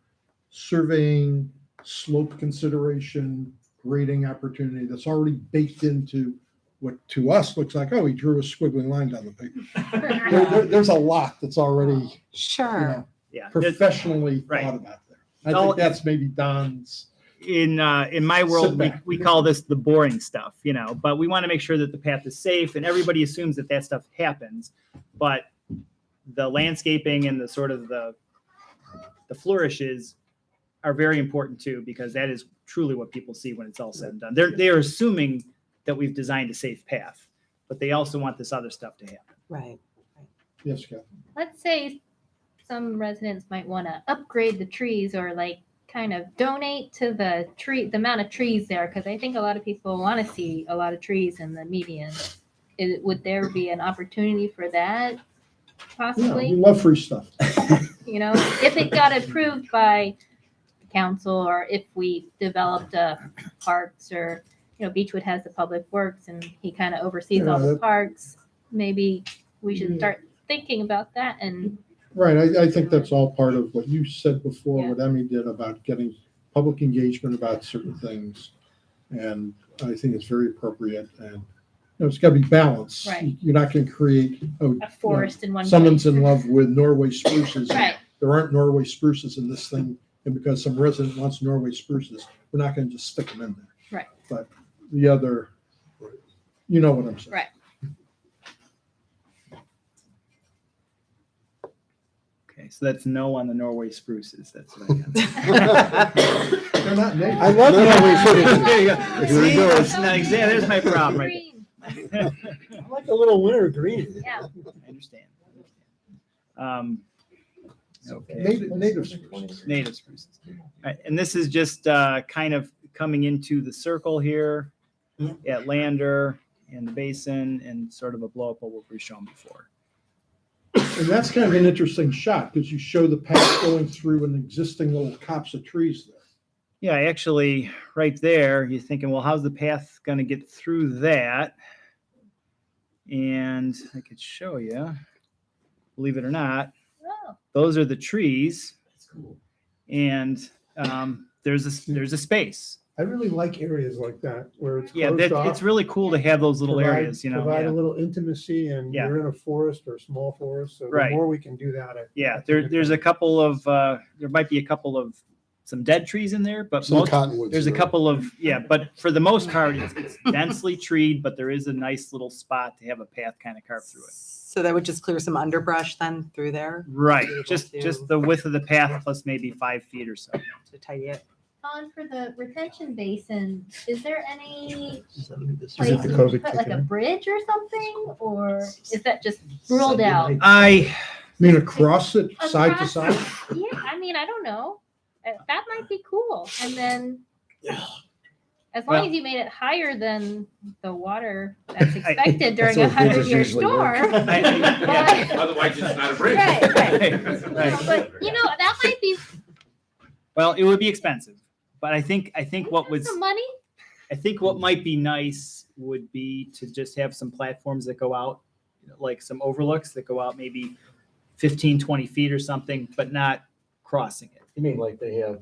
surveying, slope consideration, grading opportunity that's already baked into what to us looks like, oh, he drew a squiggling line down the paper. There's a lot that's already, you Sure. know, Yeah. There's- professionally Right. thought about there. I All- think that's maybe Don's. In my world, Sit back. we call this the boring stuff, but we want to make sure that the path is safe, and everybody assumes that stuff happens. But the landscaping and the sort of the flourishes are very important too, because that is truly what people see when it's all said and done. They're assuming that we've designed a safe path, but they also want this other stuff to happen. Right. Yes, Kathy. Let's say some residents might want to upgrade the trees or like kind of donate to the amount of trees there, because I think a lot of people want to see a lot of trees in the median. Would there be an opportunity for that Yeah, we possibly? love free stuff. If it got approved by the council, or if we developed parks, or Beechwood has the public works and he kind of oversees all Yeah, the that- parks, maybe we should Yeah. start thinking about that. And Right, I think that's all part of what you said before, Yeah. what Emmy did about getting public engagement about certain things. And I think it's very appropriate, and it's got to be balanced. Right. You're not going to create, a forest in one someone's place. in love with Norway spruces. Right. There aren't Norway spruces in this thing, and because some resident wants Norway spruces, we're not going to just stick them in there. Right. But the other, you know what I'm saying. Right. Okay, so that's no on the Norway spruces. That's what I got. They're not native. I love Norway spruces. There you go. Here it See, goes. that's not exactly, there's my problem right Green. there. I like a little winter green. Yeah. I understand. Okay. Native spruces. Native spruces. All right, and this is just kind of coming into the circle here at Lander and the basin, and sort of a blow up of what we've shown before. And that's kind of an interesting shot, because you show the path going through an existing little copse of trees there. Yeah, actually, right there, you're thinking, well, how's the path going to get through that? And I could show you, believe it or not, Oh, those are the trees. and there's a space. I really like areas like that where it's Yeah, closed off. it's really cool to have those little provide- areas, you know. Provide Yeah. a little intimacy, and Yeah. you're in a forest or a small forest, so the Right. more we can do that. Yeah, I think there's a couple of there might be a couple of some dead trees in there, but Some most, cottonwoods. there's a there. couple of but for the most part, it's densely treed, but there is a nice little spot to have a path kind of carved through it. So that would just clear some underbrush then through there Right, Be able just to- the width of the path plus maybe 5 feet or so. to tidy it. For the retention basin, is there any Is place it the to COVID put like kicking a in? bridge or something, or is that just ruled out? I mean, across it, side to Across side? it? Yeah, I mean, I don't know. That might be cool. And then, as long Well- as you made it higher than the water that's I- expected during That's a how bridges 100-year usually work. storm. yeah. Otherwise, it's not a bridge. Right, right. Right. But, that might be Well, it would be expensive, but I think what was some money. I think what might be nice would be to just have some platforms that go out, like some overlooks that go out maybe 15, 20 feet or something, but not crossing it. You mean like they have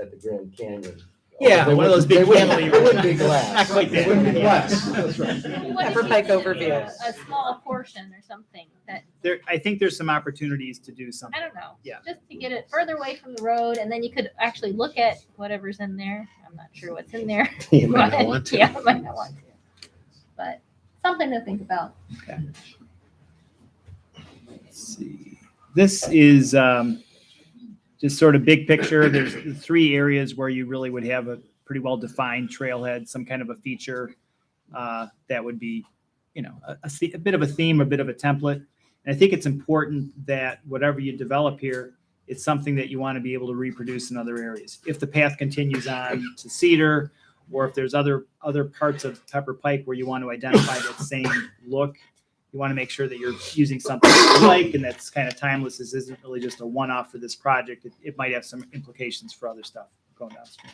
at the Grand Canyon? Yeah, They one of those wouldn't- big they wouldn't- cantilever. They wouldn't be glass. Not quite They that. wouldn't be Yeah. glass, that's right. What if Pepper you Pike did overview. A small portion or something that, I think there's some opportunities to do something. I don't know. Yeah. Just to get it further away from the road, and then you could actually look at whatever's in there. I'm not sure what's in there. You might not but- want to. Yeah, I might not want to. But something to think about. Let's see. This is just sort of big picture. There's the 3 areas where you really would have a pretty well-defined trailhead, some kind of a feature that would be, a bit of a theme, a bit of a template. And I think it's important that whatever you develop here, it's something that you want to be able to reproduce in other areas. If the path continues on to Cedar, or if there's other parts of Pepper Pike where you want to identify that same look, you want to make sure that you're using something you like and that's kind of timeless. This isn't really just a one-off for this project. It might have some implications for other stuff going downstream.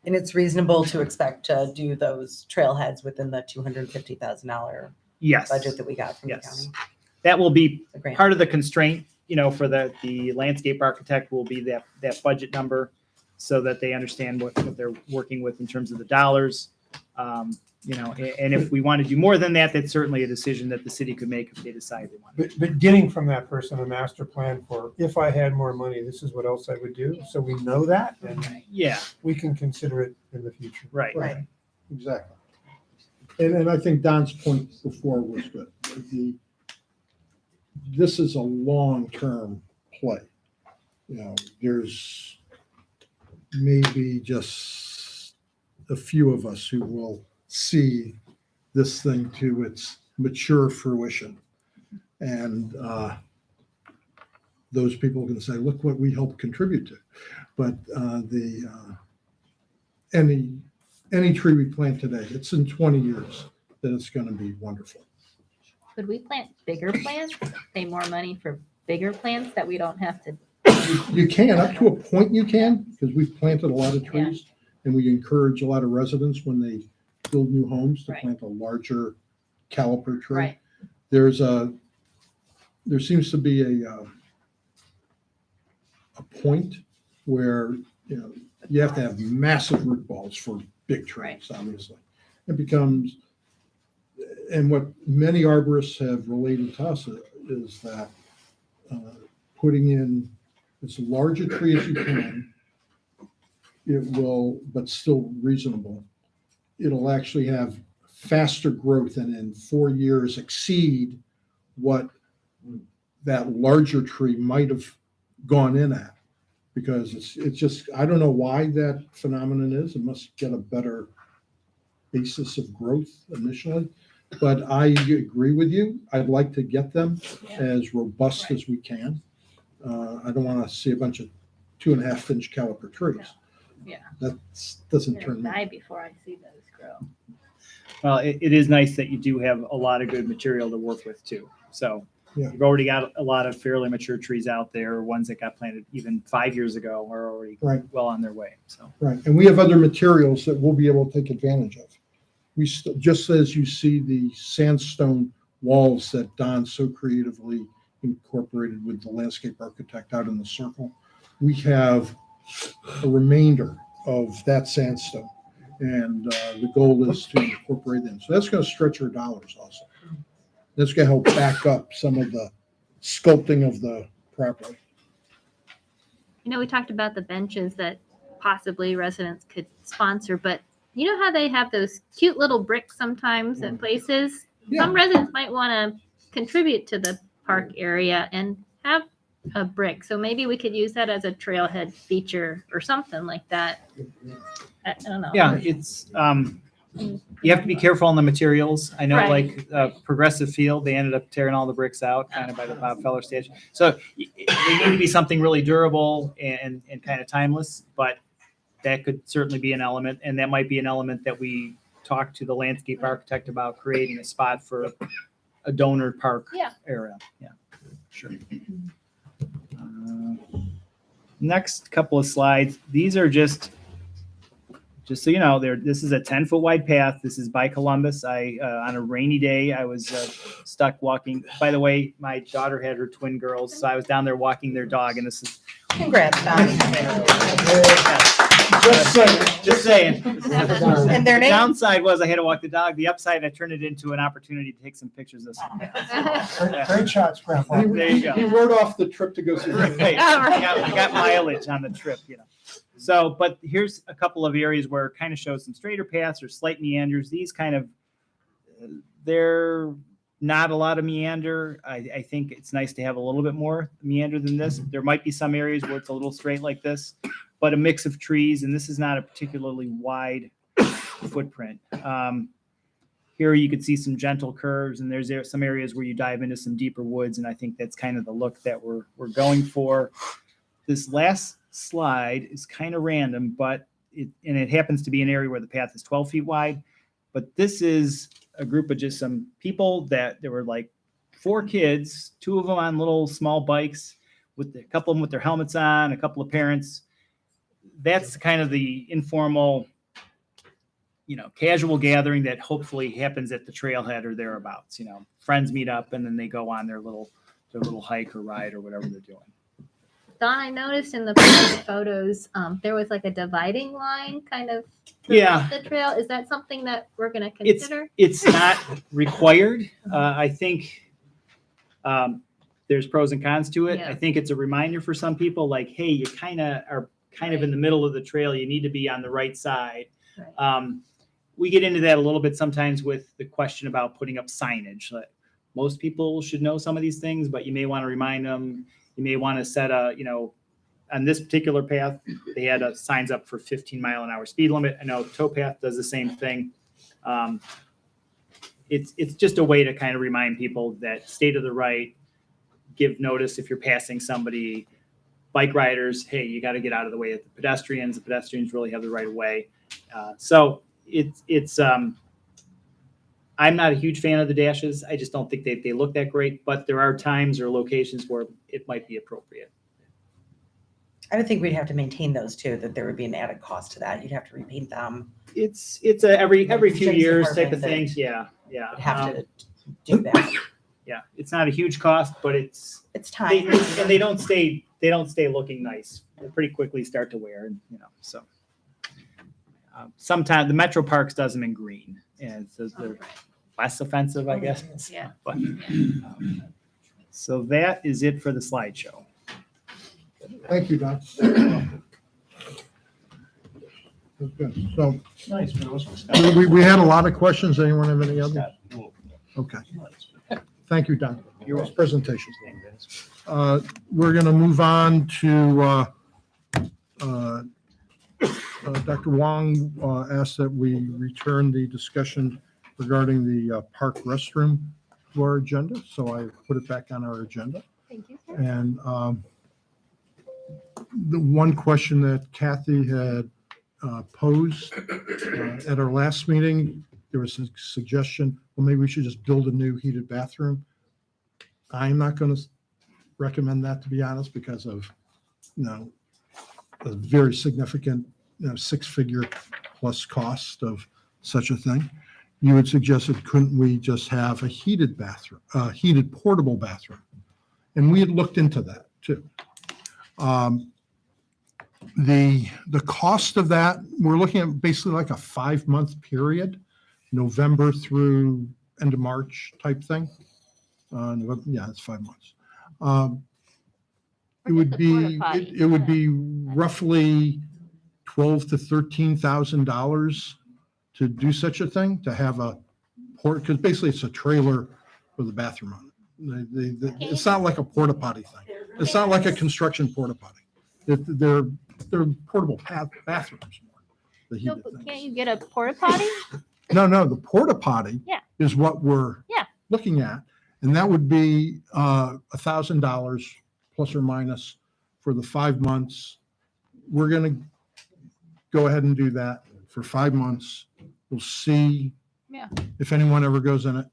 And it's reasonable to expect to do those trailheads within the $250,000 Yes. budget that we got from the Yes. county. That will be The grant. part of the constraint, for the landscape architect will be that budget number so that they understand what they're working with in terms of the dollars. And if we want to do more than that, that's certainly a decision that the city could make if they decide they want. But getting from that person a master plan for, if I had more money, this is what else I would do. So we know that, and Yeah, we can consider it in the future. right. Right. Exactly. And I think Don's point before was good. This is a long-term play. There's maybe just a few of us who will see this thing to its mature fruition. And those people can say, look what we helped contribute to. But any tree we plant today, it's in 20 years that it's going to be wonderful. Could we plant bigger plants? Pay more money for bigger plants that we don't have to. You can, up to a point you can, because we've planted a lot of trees. And we encourage a lot of residents when they build new homes to Right. plant a larger caliper tree. Right. There seems to be a point where, you have to have massive root balls for big trees, obviously. It becomes, and what many arborists have related to us is that putting in as large a tree as you can, it will, but still reasonable, it'll actually have faster growth and in 4 years exceed what that larger tree might have gone in at. Because it's just, I don't know why that phenomenon is. It must get a better basis of growth initially. But I agree with you. I'd like to get them as robust as we can. I don't want to see a bunch of 2.5-inch caliper trees. Yeah. That doesn't I'm turn gonna me. die before I see those grow. Well, it is nice that you do have a lot of good material to work with too. So Yeah. you've already got a lot of fairly mature trees out there. Ones that got planted even 5 years ago are already Right. well on their way. So Right, and we have other materials that we'll be able to take advantage of. Just as you see the sandstone walls that Don so creatively incorporated with the landscape architect out in the circle, we have a remainder of that sandstone. And the goal is to incorporate them. So that's going to stretch our dollars also. That's going to help back up some of the sculpting of the property. You know, we talked about the benches that possibly residents could sponsor, but you know how they have those cute little bricks sometimes in places? Yeah. Some residents might want to contribute to the park area and have a brick. So maybe we could use that as a trailhead feature or something like that. I don't know. Yeah, it's, you have to be careful on the materials. I know Right. like Progressive Field, they ended up tearing all the bricks out kind of by the Bob Feller station. So they need to be something really durable and kind of timeless, but that could certainly be an element. And that might be an element that we talk to the landscape architect about, creating a spot for a donor park area. Yeah, sure. Next couple of slides. These are just so you know, this is a 10-foot wide path. This is by Columbus. On a rainy day, I was stuck walking. By the way, my daughter had her twin girls, so I was down there walking their dog, and this is Congrats, Donnie. just saying. And their The name? downside was I had to walk the dog. The upside, I turned it into an opportunity to take some pictures of some. Great shots, Grandpa. There you go. He wrote off the trip to go see. Right. I got mileage on the trip, you know. So, but here's a couple of areas where it kind of shows some straighter paths or slight meanders. These kind of, they're not a lot of meander. I think it's nice to have a little bit more meander than this. There might be some areas where it's a little straight like this, but a mix of trees, and this is not a particularly wide footprint. Here you could see some gentle curves, and there's some areas where you dive into some deeper woods, and I think that's kind of the look that we're going for. This last slide is kind of random, but it happens to be an area where the path is 12 feet wide. But this is a group of just some people that there were like 4 kids, 2 of them on little small bikes, with a couple of them with their helmets on, a couple of parents. That's kind of the informal, you know, casual gathering that hopefully happens at the trailhead or thereabouts. You know, friends meet up and then they go on their little hike or ride or whatever they're doing. Don, I noticed in the photos, there was like a dividing line kind of Yeah. throughout the trail. Is that something that we're going to It's consider? it's not required. I think there's pros and cons to it. Yeah. I think it's a reminder for some people, like, hey, you kind of in the middle of the trail. You need to be on the right side. Right. We get into that a little bit sometimes with the question about putting up signage. Like, most people should know some of these things, but you may want to remind them. You may want to set on this particular path, they had signs up for 15-mile-an-hour speed limit. I know towpath does the same thing. It's just a way to kind of remind people that stay to the right, give notice if you're passing somebody. Bike riders, hey, you got to get out of the way of the pedestrians. The pedestrians really have the right of way. So it's I'm not a huge fan of the dashes. I just don't think they look that great, but there are times or locations where it might be appropriate. I would think we'd have to maintain those too, that there would be an added cost to that. You'd have to repaint them. It's a every few Police years type of department thing. Yeah. Would have to do that. Yeah, it's not a huge cost, but it's time. They don't stay looking nice. They pretty quickly start to wear, and so. Sometimes the Metro Parks does them in green, and so they're less offensive, I guess. Yeah. But, so that is it for the slideshow. Thank you, Don. Good. So we had a lot of questions. Anyone have any others? Okay. Thank you, Don. Your presentation. We're going to move on to Dr. Wong asked that we return the discussion regarding the park restroom to our agenda. So I put it back on our agenda. Thank you, sir. And the one question that Kathy had posed at our last meeting, there was a suggestion, well, maybe we should just build a new heated bathroom. I'm not going to recommend that, to be honest, because of, a very significant, 6-figure plus cost of such a thing. You had suggested, couldn't we just have a heated bathroom, heated portable bathroom? And we had looked into that too. The cost of that, we're looking at basically like a 5-month period, November through end of March type thing. Yeah, it's 5 months. It would Forget the porta be, potty. it would be roughly $12,000 to $13,000 to do such a thing, to have a port, because basically it's a trailer with a bathroom on it. It's not like a porta potty thing. It's not like a construction porta potty. They're portable bathrooms more. the No, heated but can't things. you get a porta potty? No, the porta potty Yeah. is what we're Yeah. looking at. And that would be $1,000 plus or minus for the 5 months. We're going to go ahead and do that for 5 months. We'll see Yeah. if anyone ever goes in it.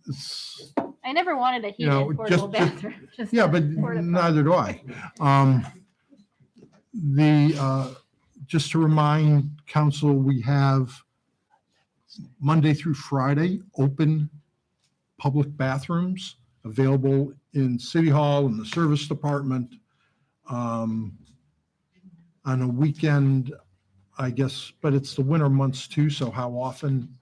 It's, I never wanted a heated know, portable just- bathroom. just yeah, a but porta potty. neither do I. Just to remind council, we have Monday through Friday, open public bathrooms available in City Hall and the Service Department. On a weekend, I guess, but it's the winter months too, so how often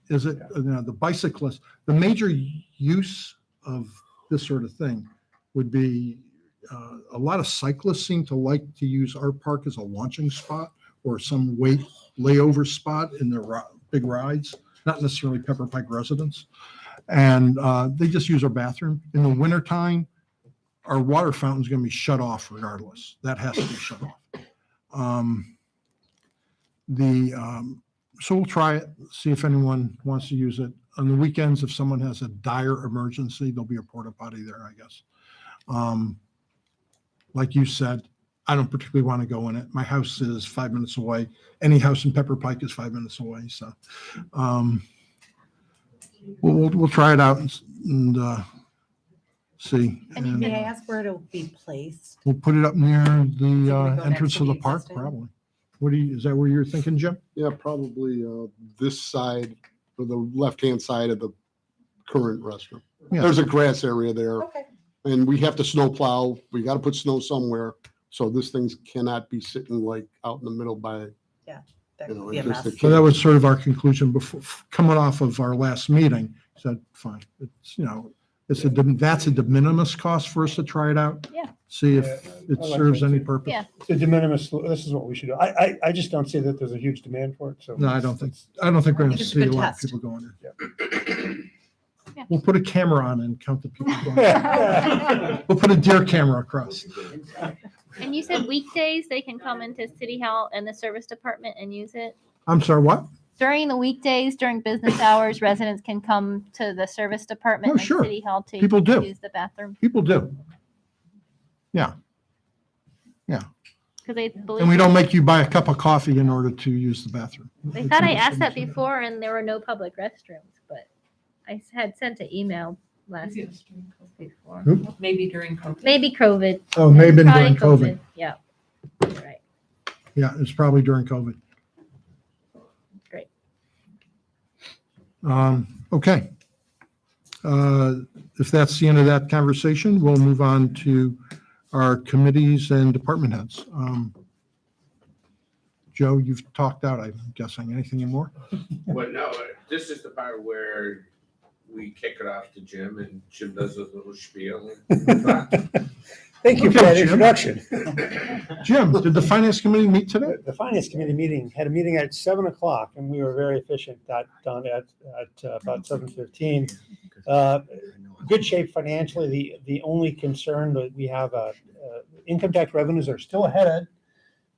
is it? You know, the bicyclist, the major use of this sort of thing would be, a lot of cyclists seem to like to use our park as a launching spot or some layover spot in their big rides, not necessarily Pepper Pike residents. And they just use our bathroom. In the wintertime, our water fountain's gonna be shut off regardless. That has to be shut off. So we'll try it, see if anyone wants to use it. On the weekends, if someone has a dire emergency, there'll be a porta potty there, I guess. Like you said, I don't particularly want to go in it. My house is 5 minutes away. Any house in Pepper Pike is 5 minutes away, so. We'll try it out and see. And And May I ask where it'll be placed? we'll put it up near Is it gonna the go next entrance to of the the park, existing? probably. Is that where you're thinking, Jim? Yeah, probably this side, or the left-hand side of the current restroom. Yeah. There's a grass area there, Okay. and we have to snow plow. We got to put snow somewhere. So this thing's cannot be sitting like out in the middle by, That you know, would be a it's just mess. a So that was sort of our conclusion before, coming off of our last meeting, said, fine, it's, that's a de minimis cost for us to try it out. Yeah. See if Yeah, it I like serves that any too. purpose. Yeah. The de minimis, this is what we should do. I just don't see that there's a huge demand for it, so. No, I don't think we're gonna I think it's a see a good lot of test. people going in. Yeah. We'll put a camera on and count the people going in. We'll put a deer camera across. And you said weekdays, they can come into City Hall and the Service Department and use it? I'm sorry, what? During the weekdays, during business hours, residents can come to the Service Department Oh, and sure. City Hall to People do. use the bathroom? People do. Because they believe. And we don't make you buy a cup of coffee in order to use the bathroom. They thought I asked that before and there were no public restrooms, but I had sent an email last before. Maybe during COVID. Maybe COVID. Oh, maybe Probably during COVID. Yeah. You're right. Yeah, it's probably during COVID. Great. Okay. If that's the end of that conversation, we'll move on to our committees and department heads. Joe, you've talked out, I'm guessing. Anything more? Well, no, this is the part where we kick it off to Jim and Jim does a little spiel. Thank you for Okay, that Jim. introduction. Jim, did the finance committee meet today? The Finance Committee had a meeting at 7:00, and we were very efficient. Got done at about 7:15. Good shape financially. The only concern that we have, income tax revenues are still ahead,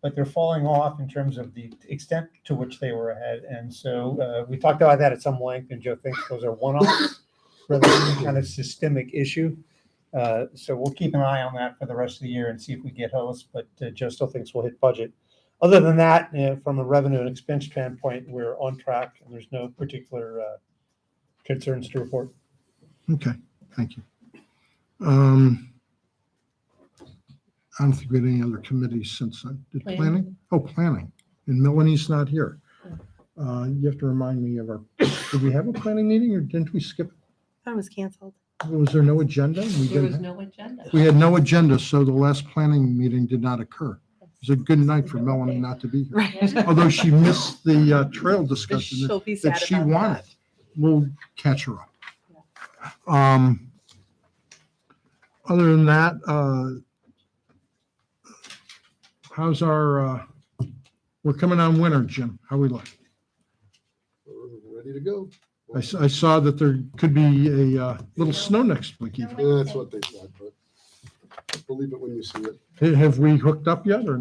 but they're falling off in terms of the extent to which they were ahead. And so we talked about that at some length, and Joe thinks those are one-offs rather than any kind of systemic issue. So we'll keep an eye on that for the rest of the year and see if we get hosts, but Joe still thinks we'll hit budget. Other than that, from a revenue and expense standpoint, we're on track and there's no particular concerns to report. Okay, thank you. I don't think we had any other committees since then. Did Planning. planning? Oh, planning. And Melanie's not here. You have to remind me of did we have a planning meeting or didn't we skip? That was canceled. Was there no agenda? There was no agenda. We had no agenda, so the last planning meeting did not occur. It was a good night for Melanie not to be here. Right. Although she missed the trail discussion She'll be that sad she about wanted. that. We'll catch her up. Other than that, how's our, we're coming on winter, Jim. How we look? We're ready to go. I saw that there could be a little snow next week even. Yeah, that's what they said, but believe it when you see it. Have we hooked up yet or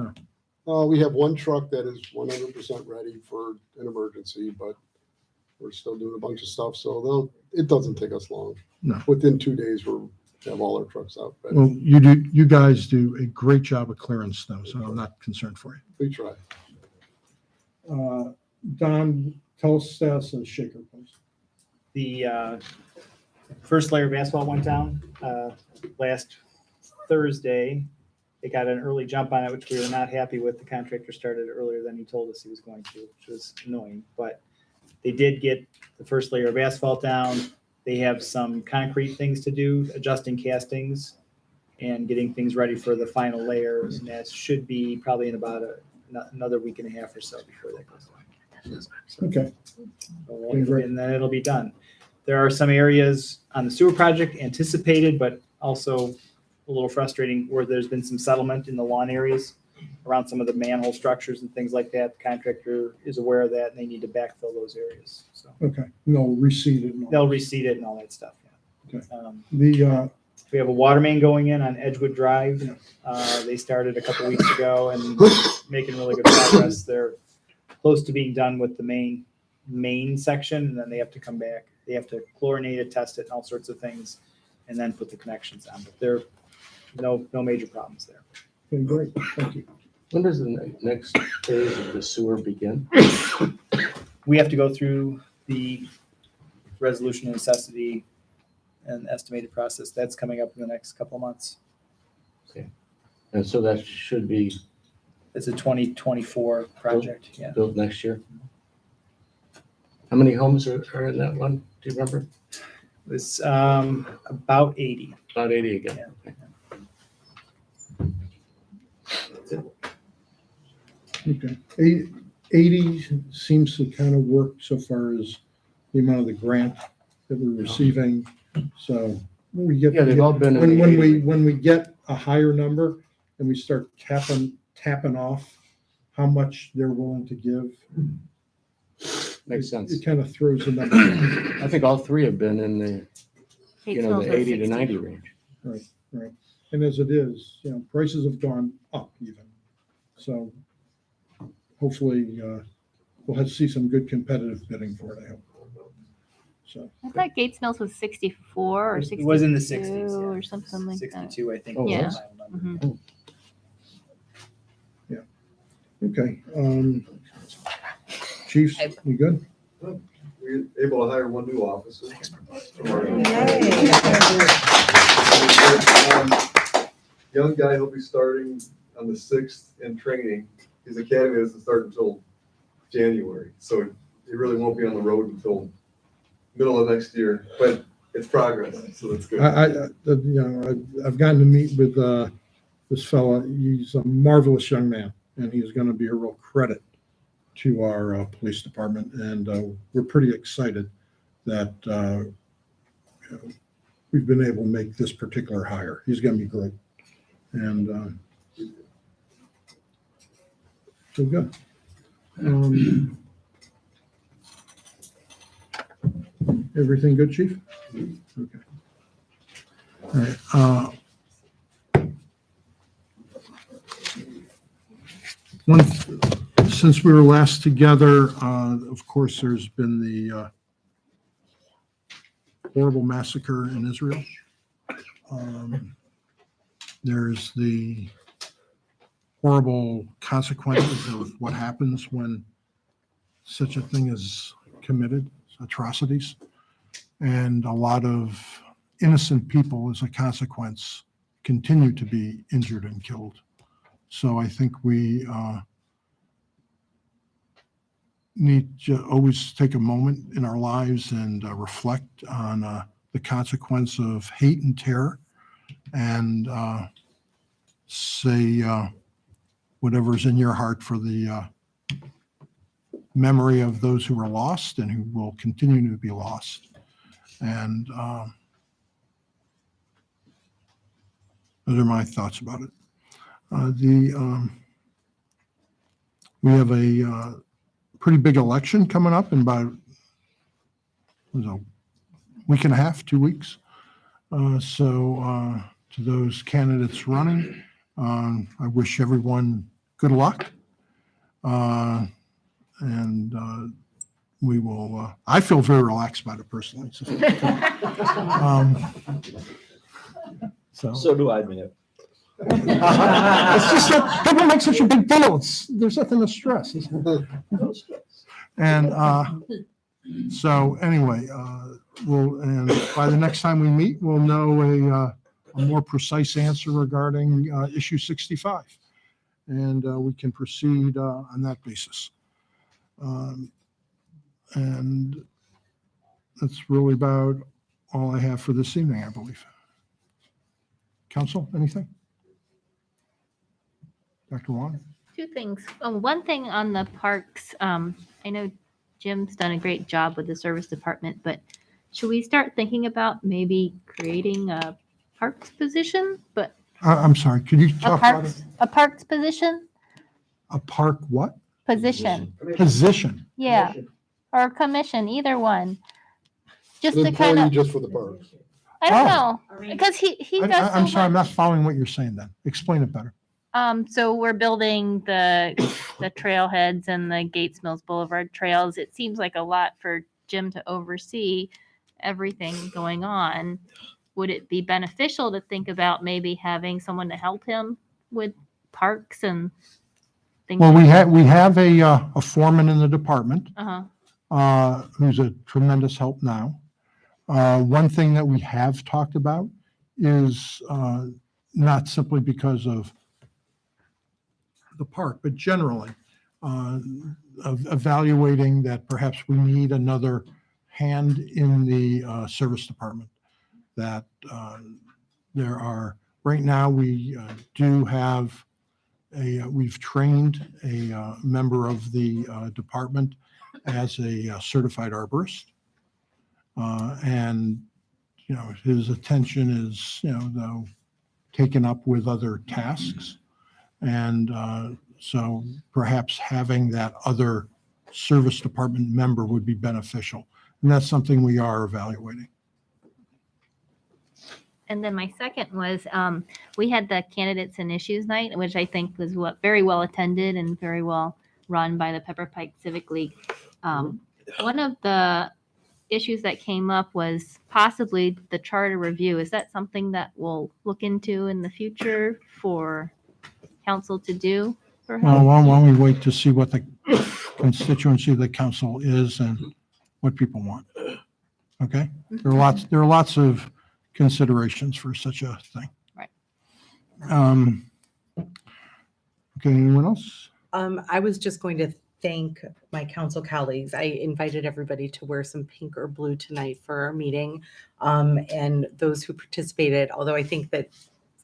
no? We have one truck that is 100% ready for an emergency, but we're still doing a bunch of stuff, so it doesn't take us long. No. Within 2 days, we'll have all our trucks out. But Well, you guys do a great job of clearing snow, so I'm not concerned for we try. you. Don, tell us status of the shaker, please. The first layer of asphalt went down last Thursday. They got an early jump on it, which we were not happy with. The contractor started earlier than he told us he was going to, which was annoying. But they did get the first layer of asphalt down. They have some concrete things to do, adjusting castings and getting things ready for the final layers. And that should be probably in about another week and a half or so before that goes on. Okay. And then it'll be done. There are some areas on the sewer project anticipated, but also a little frustrating where there's been some settlement in the lawn areas around some of the manhole structures and things like that. The contractor is aware of that and they need to backfill those areas. So Okay, and they'll reseed it. And all. they'll reseed it and all that stuff. Yeah. The, We have a water main going in on Edgewood Drive. They started a couple weeks ago and making really good progress. They're close to being done with the main section, and then they have to come back. They have to chlorinate it, test it, and all sorts of things, and then put the connections on. But there no major problems there. okay, great, thank you. When does the next phase of the sewer begin? We have to go through the resolution of necessity and estimated process. That's coming up in the next couple of months. And so that should be It's a 2024 project. Yeah. built next year? How many homes are in that one? Do you remember? It's about 80. About 80 again. Yeah. Okay, 80 seems to kind of work so far as the amount of the grant that we're receiving. So when we get, Yeah, they've all been in the 80. when we get a higher number and we start tapping off how much they're willing to give. Makes sense. It kind of throws the number. I think all three have been in the, the 80 to 90 range. Right. And as it is, prices have gone up even. So hopefully we'll have to see some good competitive bidding for it, I hope. So, I thought Gates Mills was 64 or 62. It was in the 60s. Yeah. or something like that. 62, I think. Oh, was the yeah. final number. Mhm. okay. Chiefs, you good? We're able to hire one new officer. Young guy, he'll be starting on the 6th in training. His academy doesn't start until January, so he really won't be on the road until middle of next year, but it's progress, so that's good. I've gotten to meet with this fella. He's a marvelous young man, and he's going to be a real credit to our police department. And we're pretty excited that we've been able to make this particular hire. He's going to be great. And so good. Everything good, Chief? Okay. All right. Since we were last together, of course, there's been the horrible massacre in Israel. There's the horrible consequences of what happens when such a thing is committed, atrocities. And a lot of innocent people, as a consequence, continue to be injured and killed. So I think we need to always take a moment in our lives and reflect on the consequence of hate and terror and say whatever's in your heart for the memory of those who were lost and who will continue to be lost. And those are my thoughts about it. We have a pretty big election coming up in about a week and a half, 2 weeks. So to those candidates running, I wish everyone good luck. And we will, I feel very relaxed about it personally. So do I, Mayor. It's just that people make such a big deal. There's nothing to stress. And so anyway, and by the next time we meet, we'll know a more precise answer regarding issue 65. And we can proceed on that basis. And that's really about all I have for this evening, I believe. Council, anything? Dr. Wong? Two things. One thing on the parks, I know Jim's done a great job with the service department, but should we start thinking about maybe creating a parks position? But I'm sorry, could you talk about it? a parks position? A park what? Position, Position. yeah, or commission, either one. Just An to kind employee of, just for the parks. I don't Oh. know, because he does I'm so sorry, I'm much. not following what you're saying then. Explain it better. So we're building the trailheads and the Gates Mills Boulevard trails. It seems like a lot for Jim to oversee everything going on. Would it be beneficial to think about maybe having someone to help him with parks and things? Well, like we have a foreman in the department Uh-huh. who's a tremendous help now. One thing that we have talked about is not simply because of the park, but generally of evaluating that perhaps we need another hand in the service department. That there are, right now, we do have we've trained a member of the department as a certified arborist. And, his attention is, though, taken up with other tasks. And so perhaps having that other service department member would be beneficial. And that's something we are evaluating. And then my second was, we had the candidates and issues night, which I think was very well attended and very well run by the Pepper Pike Civic League. One of the issues that came up was possibly the charter review. Is that something that we'll look into in the future for council to do? Well, Perhaps? why don't we wait to see what the constituency of the council is and what people want? Okay? There are lots of considerations for such a thing. Right. Okay, anyone else? I was just going to thank my council colleagues. I invited everybody to wear some pink or blue tonight for our meeting. And those who participated, although I think that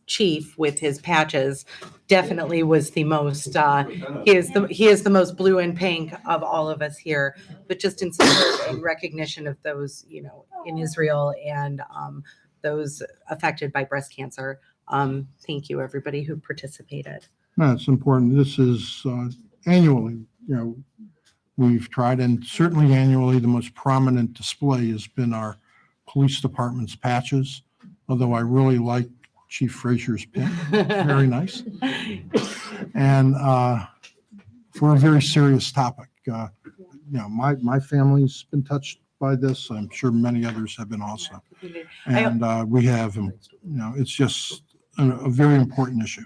Chief with his patches definitely was the most, he is the most blue and pink of all of us here, but just in support and recognition of those, in Israel and those affected by breast cancer. Thank you, everybody who participated. No, it's important. This is annually, we've tried, and certainly annually, the most prominent display has been our police department's patches, although I really like Chief Frazier's pin. Very nice. And for a very serious topic, my family's been touched by this. I'm sure many others have been also. And we have, it's just a very important issue.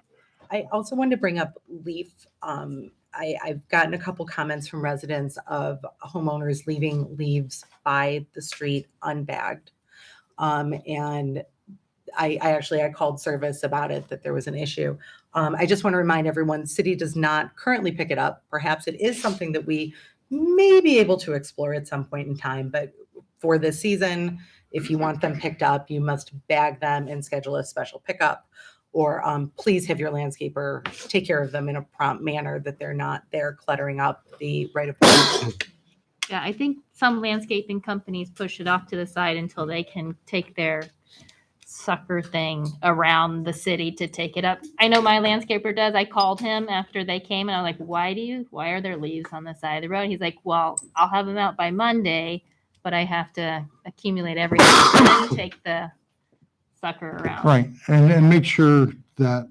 I also wanted to bring up leaf. I've gotten a couple comments from residents of homeowners leaving leaves by the street unbagged. And I called service about it, that there was an issue. I just want to remind everyone, city does not currently pick it up. Perhaps it is something that we may be able to explore at some point in time, but for this season. If you want them picked up, you must bag them and schedule a special pickup. Or please have your landscaper take care of them in a prompt manner that they're not there cluttering up the right of way. Yeah, I think some landscaping companies push it off to the side until they can take their sucker thing around the city to take it up. I know my landscaper does. I called him after they came and I was like, why are there leaves on the side of the road? He's like, well, I'll have them out by Monday, but I have to accumulate everything and then take the sucker around. Right, and make sure that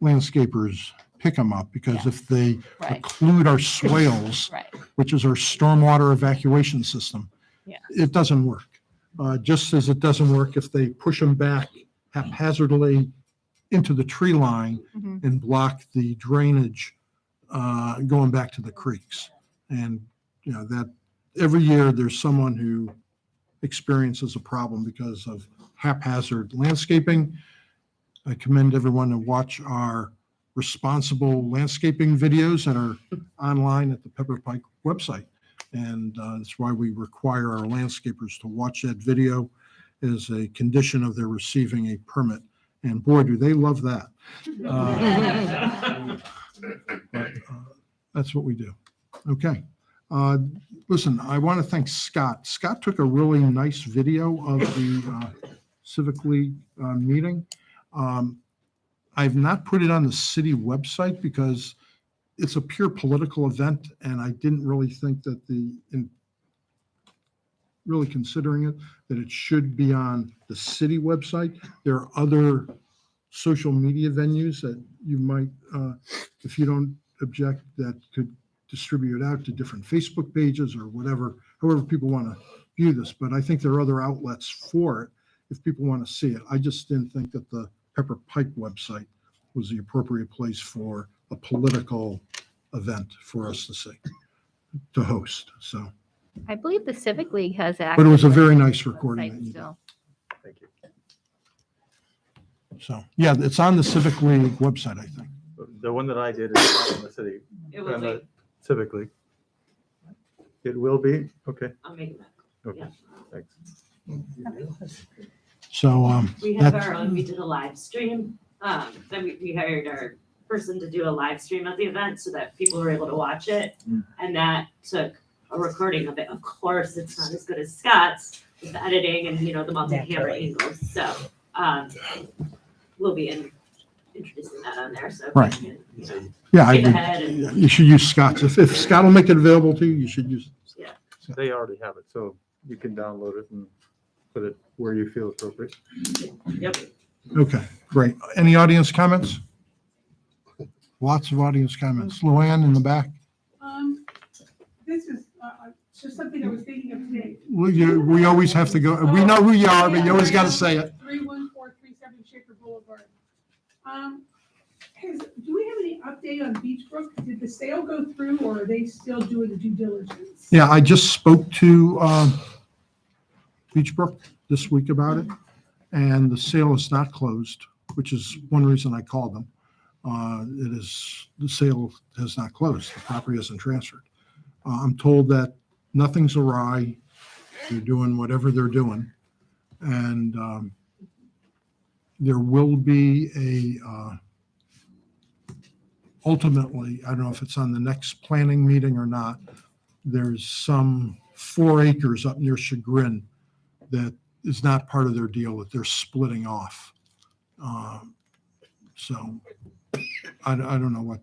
landscapers pick them up, because if they Right, occlude our swales, right. which is our stormwater evacuation system, Yeah. it doesn't work. Just as it doesn't work if they push them back haphazardly into the tree line Mhm. and block the drainage going back to the creeks. And, you know, that every year there's someone who experiences a problem because of haphazard landscaping. I commend everyone to watch our responsible landscaping videos that are online at the Pepper Pike website. And that's why we require our landscapers to watch that video as a condition of their receiving a permit. And boy, do they love that. But, that's what we do. Okay. Listen, I want to thank Scott. Scott took a really nice video of the Civic League meeting. I've not put it on the city website because it's a pure political event, and I didn't really think that in really considering it, that it should be on the city website. There are other social media venues that you might, if you don't object, that could distribute it out to different Facebook pages or whatever, however people want to view this. But I think there are other outlets for it if people want to see it. I just didn't think that the Pepper Pike website was the appropriate place for a political event for us to see, to host. So, I believe the Civic League has access. but it was a very to nice the recording website that you did. still. Thank you. So, yeah, it's on the Civic League website, I think. The one that I did is not in the city. It will on be. the Civic League. It will be? Okay, I'll make that. okay, Yeah. thanks. So, We have that's- our own, we did a live stream, then we hired our person to do a live stream of the event so that people were able to watch it. And that took a recording of it. Of course, it's not as good as Scott's with the editing and, you know, the multi-camera angles, so, we'll be introducing that on there, so. if Right. you can, you know, yeah, I skip ahead agree. and- You should use Scott's. If Scott will make it available to you, you should use it. They already have it, so you can download it and put it where you feel appropriate. Yep. Okay, great. Any audience comments? Lots of audience comments. Luann in the back. This is just something I was thinking of today. We always have to go, we know who you are, but you always got to say it. 31437 Shaker Boulevard. Do we have any update on Beachbrook? Did the sale go through, or are they still doing the due diligence? Yeah, I just spoke to Beachbrook this week about it, and the sale is not closed, which is one reason I called them. The sale has not closed. The property hasn't transferred. I'm told that nothing's awry. They're doing whatever they're doing. And there will be ultimately, I don't know if it's on the next planning meeting or not, there's some 4 acres up near Chagrin that is not part of their deal, that they're splitting off. So I don't know what,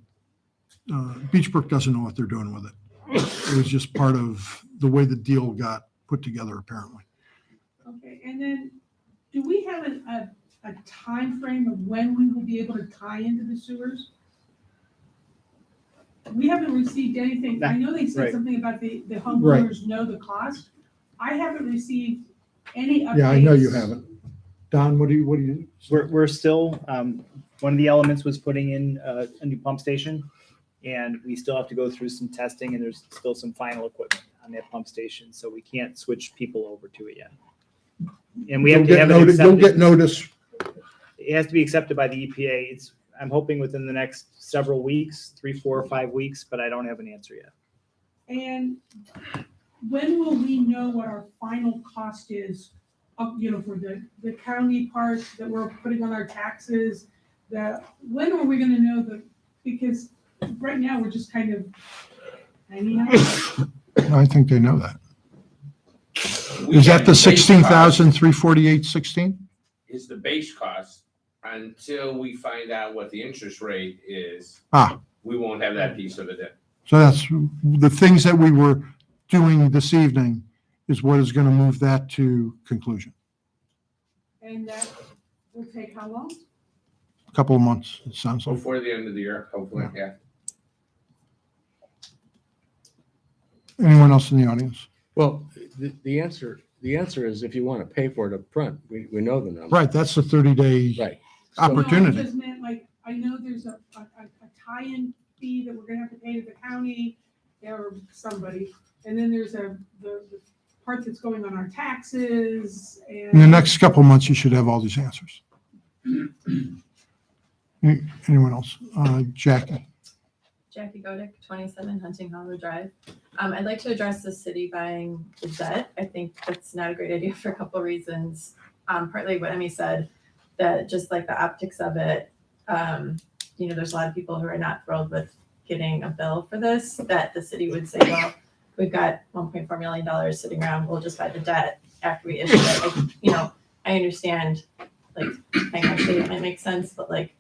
Beachbrook doesn't know what they're doing with it. It was just part of the way the deal got put together, apparently. Okay, and then do we have a time frame of when we will be able to tie into the sewers? We haven't received anything. I know they said Right. something about the homeowners know the cost. I haven't received any updates. Yeah, I know you haven't. Don, what do you? We're still, one of the elements was putting in a new pump station, and we still have to go through some testing, and there's still some final equipment on that pump station, so we can't switch people over to it yet. And we have to have it You'll get accepted. notice. It has to be accepted by the EPA. I'm hoping within the next several weeks, 3, 4, or 5 weeks, but I don't have an answer yet. And when will we know what our final cost is of, for the county part that we're putting on our taxes? When are we gonna know because right now we're just kind of hanging out. I think they know that. We Is have that the base cost 16,348.16? Is the base cost until we find out what the interest rate is. Ah. We won't have that piece of it then. So that's the things that we were doing this evening is what is going to move that to conclusion. And that will take how long? A couple of months, it sounds like. Before the end of the year, hopefully, yeah. Anyone else in the audience? Well, the answer is if you want to pay for it up front, we know the number. Right, that's the 30-day Right. opportunity. No, I just meant I know there's a tie-in fee that we're gonna have to pay to the county or somebody. And then there's the part that's going on our taxes and. In the next couple of months, you should have all these answers. Anyone else? Jackie? Jackie Godick, 27 Hunting Hollow Drive. I'd like to address the city buying the debt. I think that's not a great idea for a couple reasons. Partly what Emmy said, that just like the optics of it, there's a lot of people who are not thrilled with getting a bill for this, that the city would say, well, we've got $1.4 million sitting around, we'll just buy the debt after we issue it. I understand, like, financially it might make sense, but like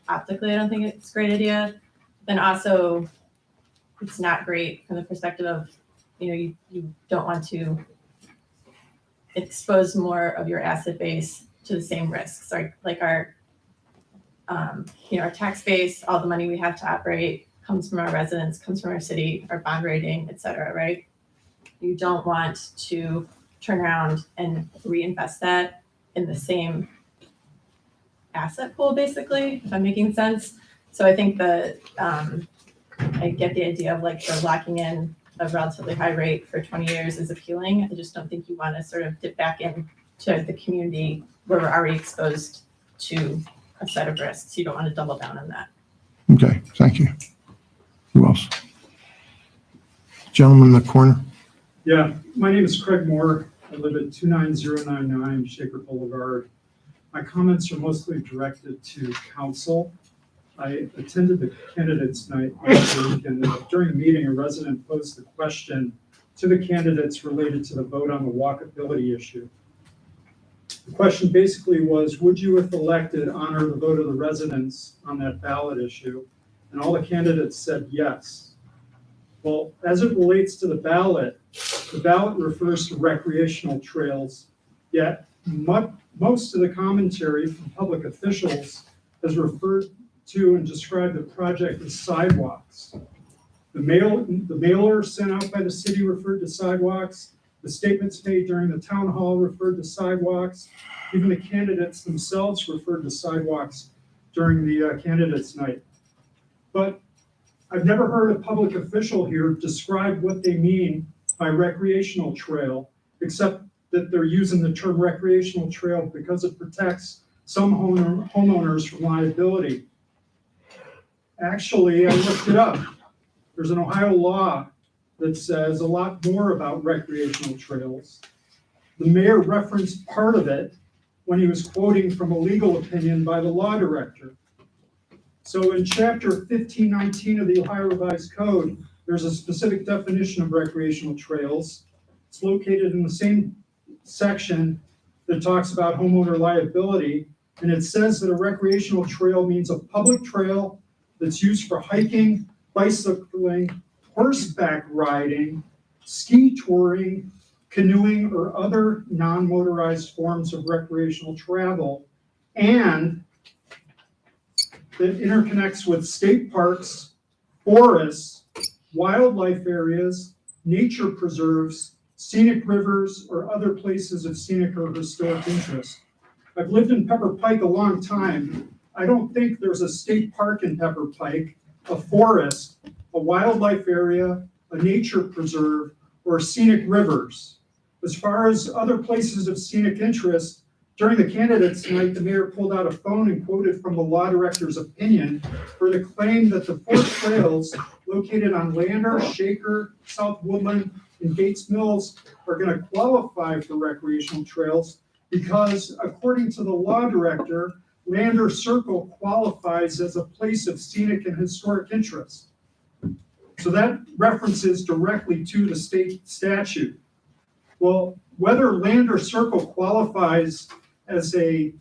optically, I don't think it's a great idea. Then also, it's not great from the perspective of, you don't want to expose more of your asset base to the same risks. Like our tax base, all the money we have to operate comes from our residents, comes from our city, our bond rating, et cetera, right? You don't want to turn around and reinvest that in the same asset pool, basically, if I'm making sense. So I think that I get the idea of like the locking in a relatively high rate for 20 years is appealing. I just don't think you want to sort of dip back into the community where we're already exposed to a set of risks. You don't want to double down on that. Okay, thank you. Who else? Gentleman in the corner. Yeah, my name is Craig Moore. I live at 29099 Shaker Boulevard. My comments are mostly directed to council. I attended the candidates night last week, and during the meeting, a resident posed the question to the candidates related to the vote on the walkability issue. The question basically was, would you, if elected, honor the vote of the residents on that ballot issue? And all the candidates said yes. Well, as it relates to the ballot refers to recreational trails, yet most of the commentary from public officials has referred to and described the project as sidewalks. The mailer sent out by the city referred to sidewalks. The statements made during the town hall referred to sidewalks. Even the candidates themselves referred to sidewalks during the candidates night. But I've never heard a public official here describe what they mean by recreational trail, except that they're using the term recreational trail because it protects some homeowners from liability. Actually, I looked it up. There's an Ohio law that says a lot more about recreational trails. The mayor referenced part of it when he was quoting from a legal opinion by the law director. So in chapter 1519 of the Ohio Revised Code, there's a specific definition of recreational trails. It's located in the same section that talks about homeowner liability. And it says that a recreational trail means a public trail that's used for hiking, bicycling, horseback riding, ski touring, canoeing, or other non-motorized forms of recreational travel, and that interconnects with state parks, forests, wildlife areas, nature preserves, scenic rivers, or other places of scenic or historic interest. I've lived in Pepper Pike a long time. I don't think there's a state park in Pepper Pike, a forest, a wildlife area, a nature preserve, or scenic rivers. As far as other places of scenic interest, during the candidates tonight, the mayor pulled out a phone and quoted from the law director's opinion for the claim that the four trails located on Lander, Shaker, South Woodland, and Gates Mills are going to qualify for recreational trails because according to the law director, Lander Circle qualifies as a place of scenic and historic interest. So that references directly to the state statute. Well, whether Lander Circle qualifies as a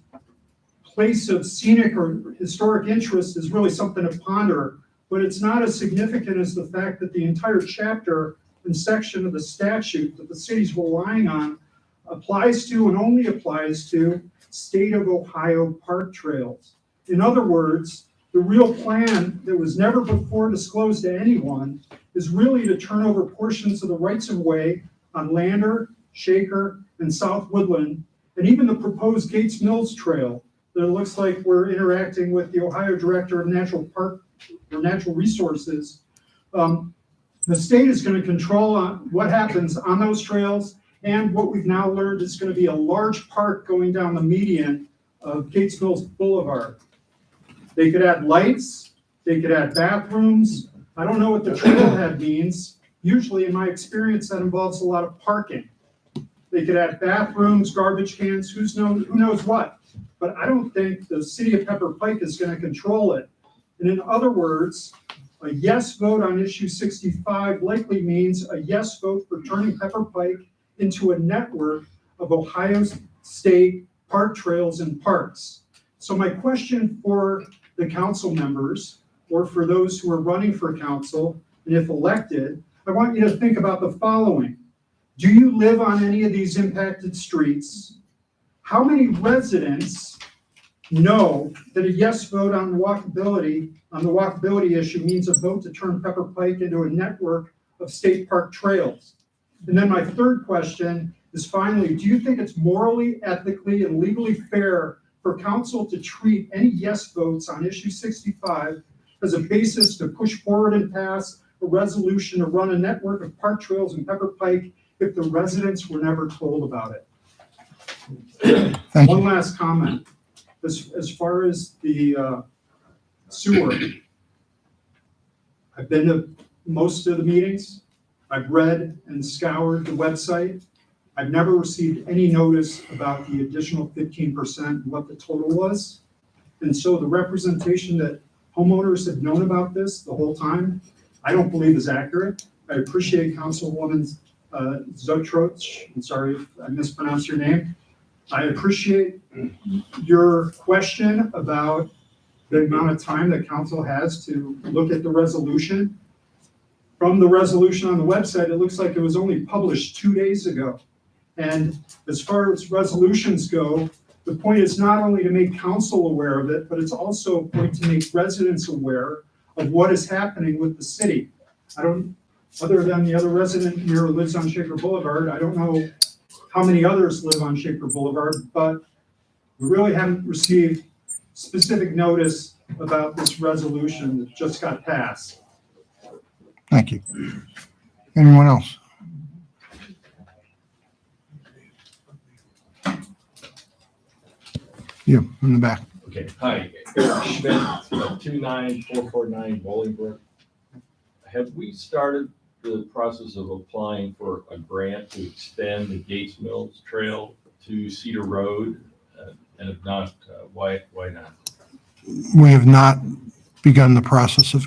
place of scenic or historic interest is really something to ponder, but it's not as significant as the fact that the entire chapter and section of the statute that the city's relying on applies to and only applies to state of Ohio park trails. In other words, the real plan that was never before disclosed to anyone is really to turn over portions of the rights of way on Lander, Shaker, and South Woodland, and even the proposed Gates Mills Trail that it looks like we're interacting with the Ohio Director of Natural Resources. The state is going to control what happens on those trails, and what we've now learned is going to be a large park going down the median of Gates Mills Boulevard. They could add lights, they could add bathrooms. I don't know what the trailhead means. Usually in my experience, that involves a lot of parking. They could add bathrooms, garbage cans, who knows what. But I don't think the city of Pepper Pike is going to control it. And in other words, a yes vote on issue 65 likely means a yes vote for turning Pepper Pike into a network of Ohio's state park trails and parks. So my question for the council members, or for those who are running for council, and if elected, I want you to think about the following. Do you live on any of these impacted streets? How many residents know that a yes vote on the walkability issue means a vote to turn Pepper Pike into a network of state park trails? And then my third question is finally, do you think it's morally, ethically, and legally fair for council to treat any yes votes on issue 65 as a basis to push forward and pass a resolution to run a network of park trails in Pepper Pike if the residents were never told about it? One last comment. As far as the sewer, I've been to most of the meetings. I've read and scoured the website. I've never received any notice about the additional 15% and what the total was. And so the representation that homeowners have known about this the whole time, I don't believe is accurate. I appreciate Councilwoman Zotroch. I'm sorry if I mispronounced your name. I appreciate your question about the amount of time that council has to look at the resolution. From the resolution on the website, it looks like it was only published 2 days ago. And as far as resolutions go, the point is not only to make council aware of it, but it's also a point to make residents aware of what is happening with the city. Other than the other resident here who lives on Shaker Boulevard, I don't know how many others live on Shaker Boulevard, but we really haven't received specific notice about this resolution that just got passed. Thank you. Anyone else? You in the back. Okay, hi, Eric Schmidt, 29449 Bolingbrook. Have we started the process of applying for a grant to extend the Gates Mills Trail to Cedar Road? And if not, why not? We have not begun the process of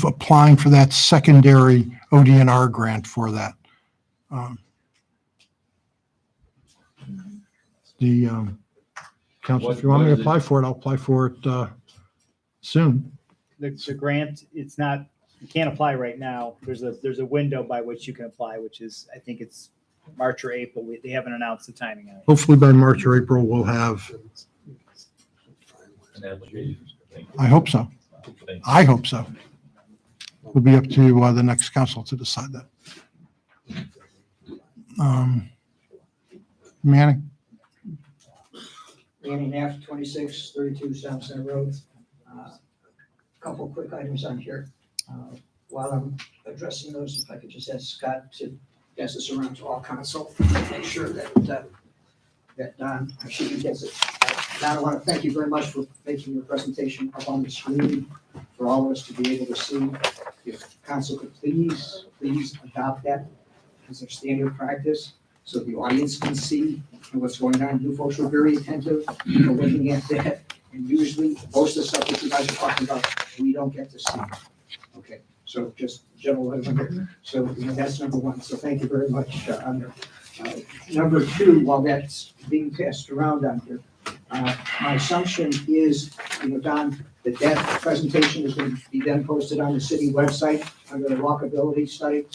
applying for that secondary ODNR grant for that. Council, if you want me to apply for it, I'll apply for it soon. The grant, it's not, you can't apply right now. There's a window by which you can apply, which is, I think it's March or April. They haven't announced the timing on it. Hopefully by March or April, we'll have, An application? I hope so. I hope so. It'll be up to the next council to decide that. Manning? Manning F, 2632 Sound Center Road. Couple quick items on here. While I'm addressing those, if I could just ask Scott to pass this around to all council, make sure that Don, actually he gets it. Don, I want to thank you very much for making your presentation up on the screen for all of us to be able to see. If council could please adopt that as a standard practice, so the audience can see what's going on. You folks were very attentive, looking at that, and usually, most of the stuff that you guys are talking about, we don't get to see. Okay, so just general, so that's number one, so thank you very much, number two, while that's being passed around on here, my assumption is, Don, that presentation is going to be then posted on the city website under the walkability study.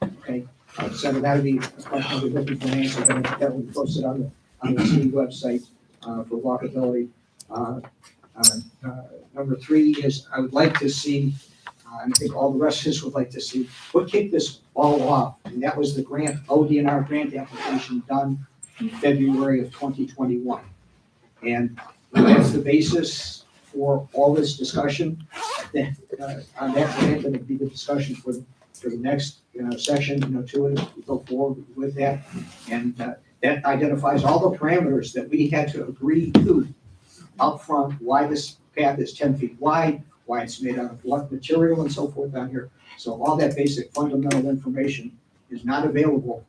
Okay, so that would be a question we're looking for an answer, that will be posted on the city website for walkability. Number three is I would like to see, and I think all the rest of us would like to see, what kicked this all off, and that was the grant, ODNR grant application done in February of 2021. And that's the basis for all this discussion. On that grant, it'll be the discussion for the next section, to it, we go forward with that. And that identifies all the parameters that we had to agree to upfront, why this path is 10 feet wide, why it's made out of what material and so forth down here. So all that basic fundamental information is not available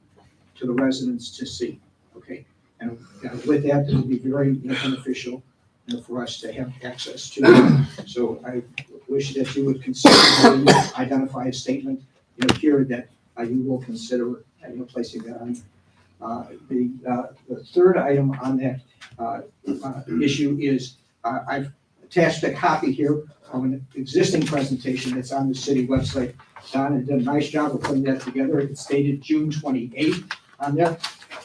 to the residents to see, okay? And with that, it will be very beneficial for us to have access to. So I wish that you would consider, identify a statement, here that you will consider, placing that on. The third item on that issue is I've attached a copy here of an existing presentation that's on the city website. Don has done a nice job of putting that together. It's dated June 28th on there.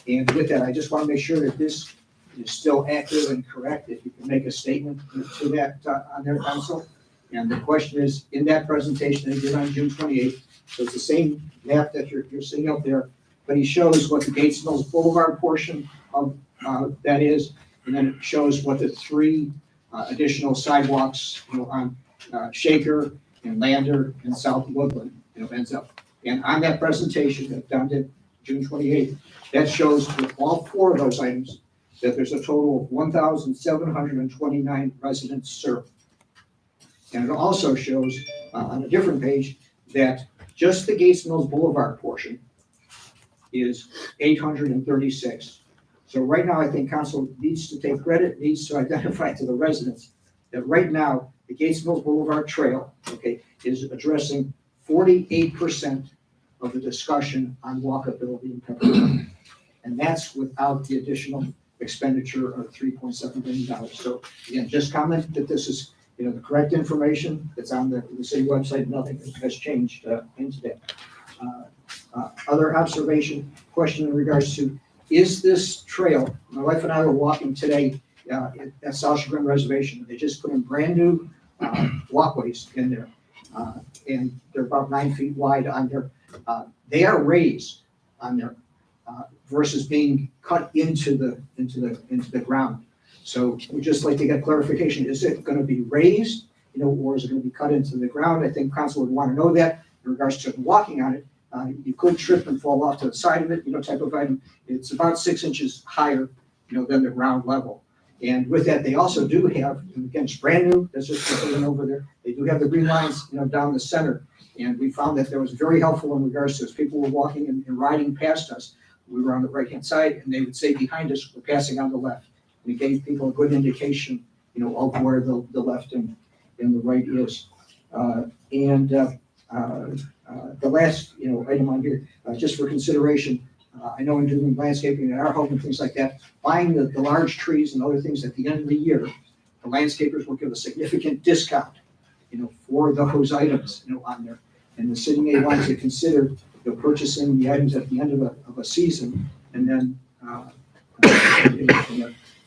And with that, I just want to make sure that this is still accurate and correct. If you can make a statement to that on their council. And the question is, in that presentation they did on June 28th, so it's the same map that you're seeing up there, but he shows what the Gates Mills Boulevard portion of that is, and then it shows what the three additional sidewalks, on Shaker and Lander and South Woodland, ends up. And on that presentation that Don did June 28th, that shows with all four of those items that there's a total of 1,729 residents served. And it also shows on a different page that just the Gates Mills Boulevard portion is 836. So right now, I think council needs to take credit, needs to identify to the residents that right now, the Gates Mills Boulevard Trail, okay, is addressing 48% of the discussion on walkability in Pepperell. And that's without the additional expenditure of $3.7 million. So again, just comment that this is, the correct information that's on the city website. Nothing has changed into that. Other observation, question in regards to, is this trail, my wife and I were walking today at South Chagrin Reservation. They just put in brand new walkways in there. And they're about 9 feet wide on there. They are raised on there versus being cut into the ground. So we'd just like to get clarification. Is it going to be raised, or is it going to be cut into the ground? I think council would want to know that in regards to walking on it. You could trip and fall off to the side of it, type of item. It's about 6 inches higher, than the ground level. And with that, they also do have, again, it's brand new, that's just put in over there. They do have the green lines, down the center. And we found that that was very helpful in regards to as people were walking and riding past us. We were on the right-hand side, and they would say behind us, we're passing on the left. And it gave people a good indication, of where the left and the right is. The last, item on here, just for consideration, I know in doing landscaping at our home and things like that, buying the large trees and other things at the end of the year, the landscapers will give a significant discount, for those items, on there. And the city may want to consider, purchasing the items at the end of a season, and then,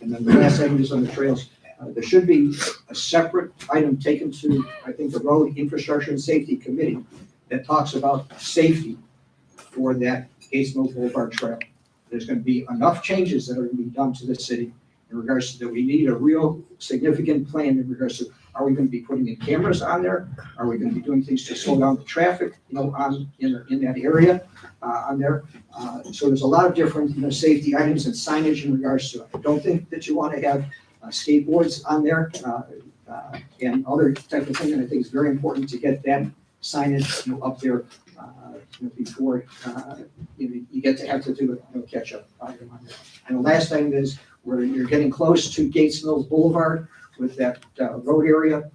and then the last item is on the trails. There should be a separate item taken to, I think, the Road Infrastructure and Safety Committee that talks about safety for that Gates Mills Boulevard Trail. There's going to be enough changes that are going to be done to the city in regards to that. We need a real significant plan in regards to, are we going to be putting in cameras on there? Are we going to be doing things to slow down the traffic, in that area on there? So there's a lot of different, safety items and signage in regards to it. I don't think that you want to have skateboards on there and other type of thing. And I think it's very important to get that signage, up there, before, you get to have to do a catch-up item on that. And the last thing is, where you're getting close to Gates Mills Boulevard with that road area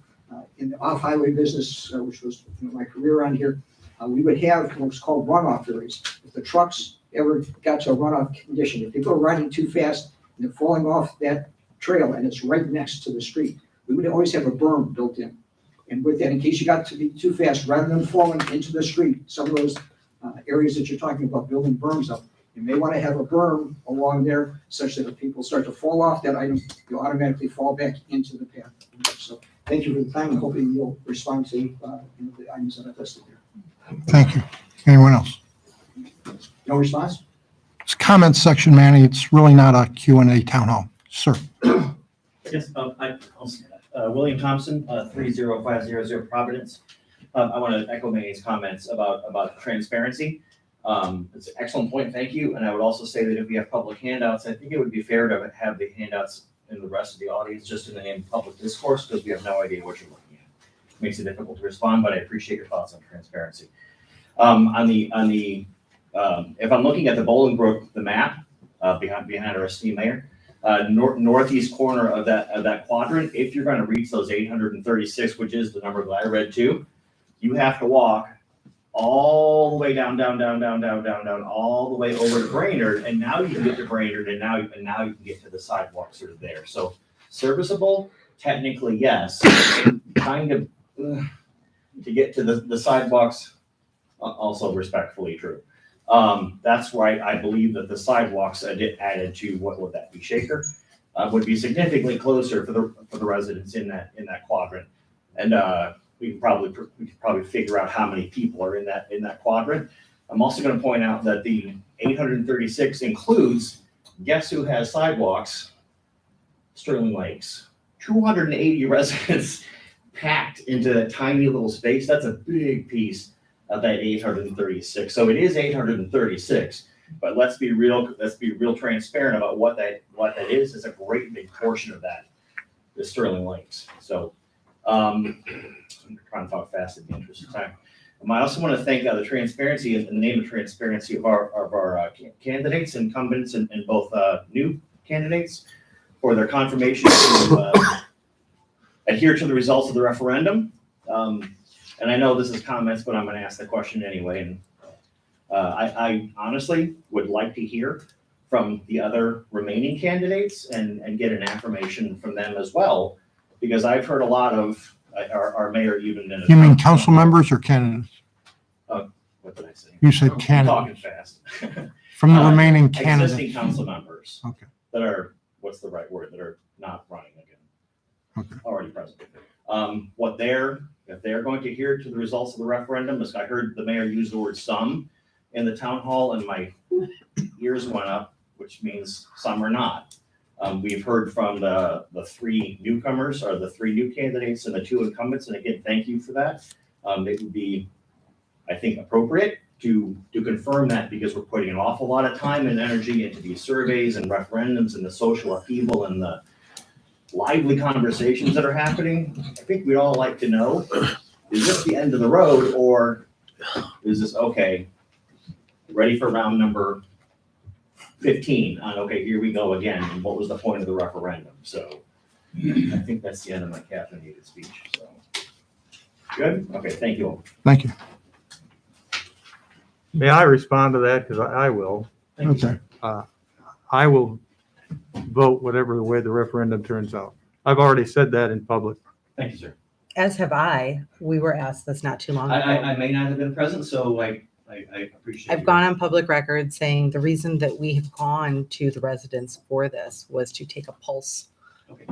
in the off-highway business, which was my career on here, we would have what's called runoff areas. If the trucks ever got to a runoff condition, if they go riding too fast and they're falling off that trail and it's right next to the street, we would always have a berm built in. And with that, in case you got to be too fast, rather than falling into the street, some of those areas that you're talking about building berms up, you may want to have a berm along there such that if people start to fall off that item, you automatically fall back into the path. So thank you for the time, and hoping you'll respond to the items that I've listed there. Thank you. Anyone else? No response? It's comment section, Manny. It's really not a Q&A town hall. Sir. Yes, William Thompson, 30500 Providence. I want to echo Manny's comments about transparency. It's an excellent point, thank you. And I would also say that if we have public handouts, I think it would be fair to have the handouts in the rest of the audience just in the name of public discourse, because we have no idea what you're looking at. It makes it difficult to respond, but I appreciate your thoughts on transparency. If I'm looking at the Bolingbrook, the map behind our esteemed mayor, northeast corner of that quadrant, if you're going to reach those 836, which is the number that I read too, you have to walk all the way down, all the way over to Brainerd, and now you can get to Brainerd, and now you can get to the sidewalks that are there. So serviceable, technically yes, kind of to get to the sidewalks, also respectfully true. That's why I believe that the sidewalks added to what would that be, Shaker, would be significantly closer for the residents in that quadrant, and we could probably figure out how many people are in that quadrant. I'm also going to point out that the 836 includes, guess who has sidewalks? Sterling Lakes. 280 residents packed into that tiny little space. That's a big piece of that 836. So it is 836, but let's be real transparent about what that is. It's a great big portion of that, the Sterling Lakes. So I'm trying to talk fast in the interest of time. I also want to thank the transparency in the name of transparency of our candidates, incumbents, and both new candidates for their confirmation to adhere to the results of the referendum. And I know this is comments, but I'm going to ask the question anyway. And I honestly would like to hear from the other remaining candidates and get an affirmation from them as well, because I've heard a lot of our mayor even. You mean council members or candidates? What did I say? You said I'm candidates. talking fast. From the remaining candidates. Existing council members. Okay. That are, what's the right word, that are not running again. Okay. Already present. If they're going to adhere to the results of the referendum, as I heard the mayor use the word some in the town hall, and my ears went up, which means some are not. We've heard from the three newcomers, or the three new candidates, and the two incumbents, and again, thank you for that. It would be, I think, appropriate to confirm that, because we're putting an awful lot of time and energy into these surveys and referendums and the social upheaval and the lively conversations that are happening. I think we'd all like to know, is this the end of the road, or is this, okay, ready for round number 15? Okay, here we go again. And what was the point of the referendum? So I think that's the end of my caffeinated speech. So good? Okay, thank you all. Thank you. May I respond to that? Because I will. Okay. I will vote whatever the way the referendum turns out. I've already said that in public. Thank you, sir. As have I. We were asked this not too long ago. I may not have been present, so I appreciate I've gone on public record saying the reason that we have gone to the residents for this was to take a pulse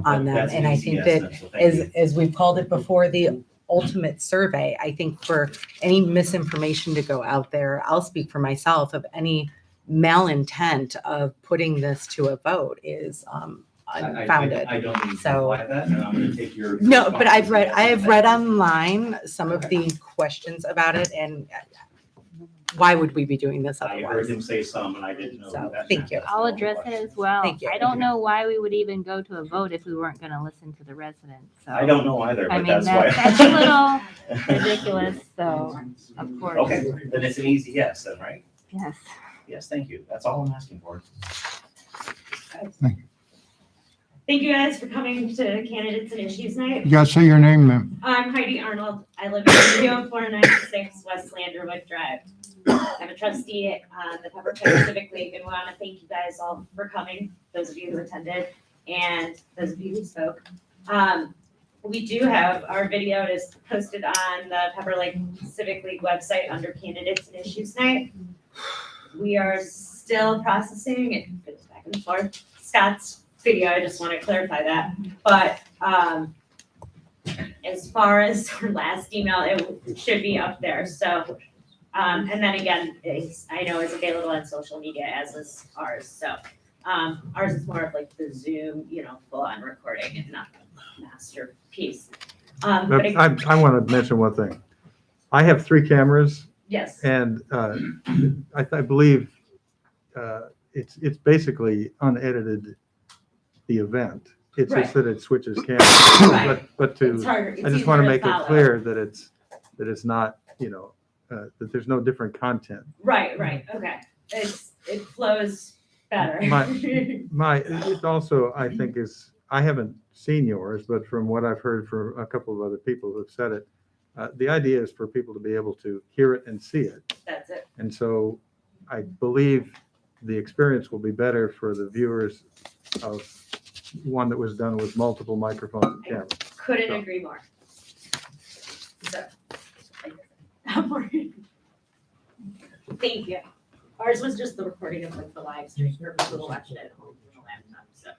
on them. That's And I easy, think yes, that so thank you. as we've called it before, the ultimate survey, I think for any misinformation to go out there, I'll speak for myself, of any malintent of putting this to a vote is unfounded. I don't mean to So- imply that, and I'm going to take your. No, but I have read online some of the questions about it, and why would we be doing this I heard otherwise? him say some and I didn't know. So, that. thank you. I'll address it as well. Thank you. I don't know why we would even go to a vote if we weren't gonna listen to the residents, so. I don't know either, I but mean, that's why. that's a little ridiculous, so, of course. Okay, then it's an easy yes then, right? Yes. Yes, thank you. That's all I'm asking for. Thank you guys for coming to Candidates and Issues Night. You gotta say your name, ma'am. I'm Heidi Arnold. I live at 30496 West Landerwood Drive. I'm a trustee on the Pepperpin Civic League, and we want to thank you guys all for coming, those of you who attended, and those of you who spoke. We do have our video is posted on the Pepper Lake Civic League website under Candidates and Issues Night. We are still processing, it goes back and forth, Scott's video, I just want to clarify that. But as far as our last email, it should be up there, so. And then again, I know it's available on social media, as is ours, so. Ours is more of like the Zoom, full on recording and not a masterpiece. But I want to mention one thing. I have 3 cameras. Yes. And I believe it's basically unedited, the event. It's just that it switches cameras. Right. But It's harder. It's I just want to easier to make it follow. clear that it's not, that there's no different content. Right, okay. It flows better. It also, I think I haven't seen yours, but from what I've heard from a couple of other people who've said it, the idea is for people to be able to hear it and see it. That's it. And so I believe the experience will be better for the viewers of one that was done with multiple microphones and cameras. Couldn't agree more. So. Thank you. Ours was just the recording of like the live stream for people to watch it at home on the laptop, so.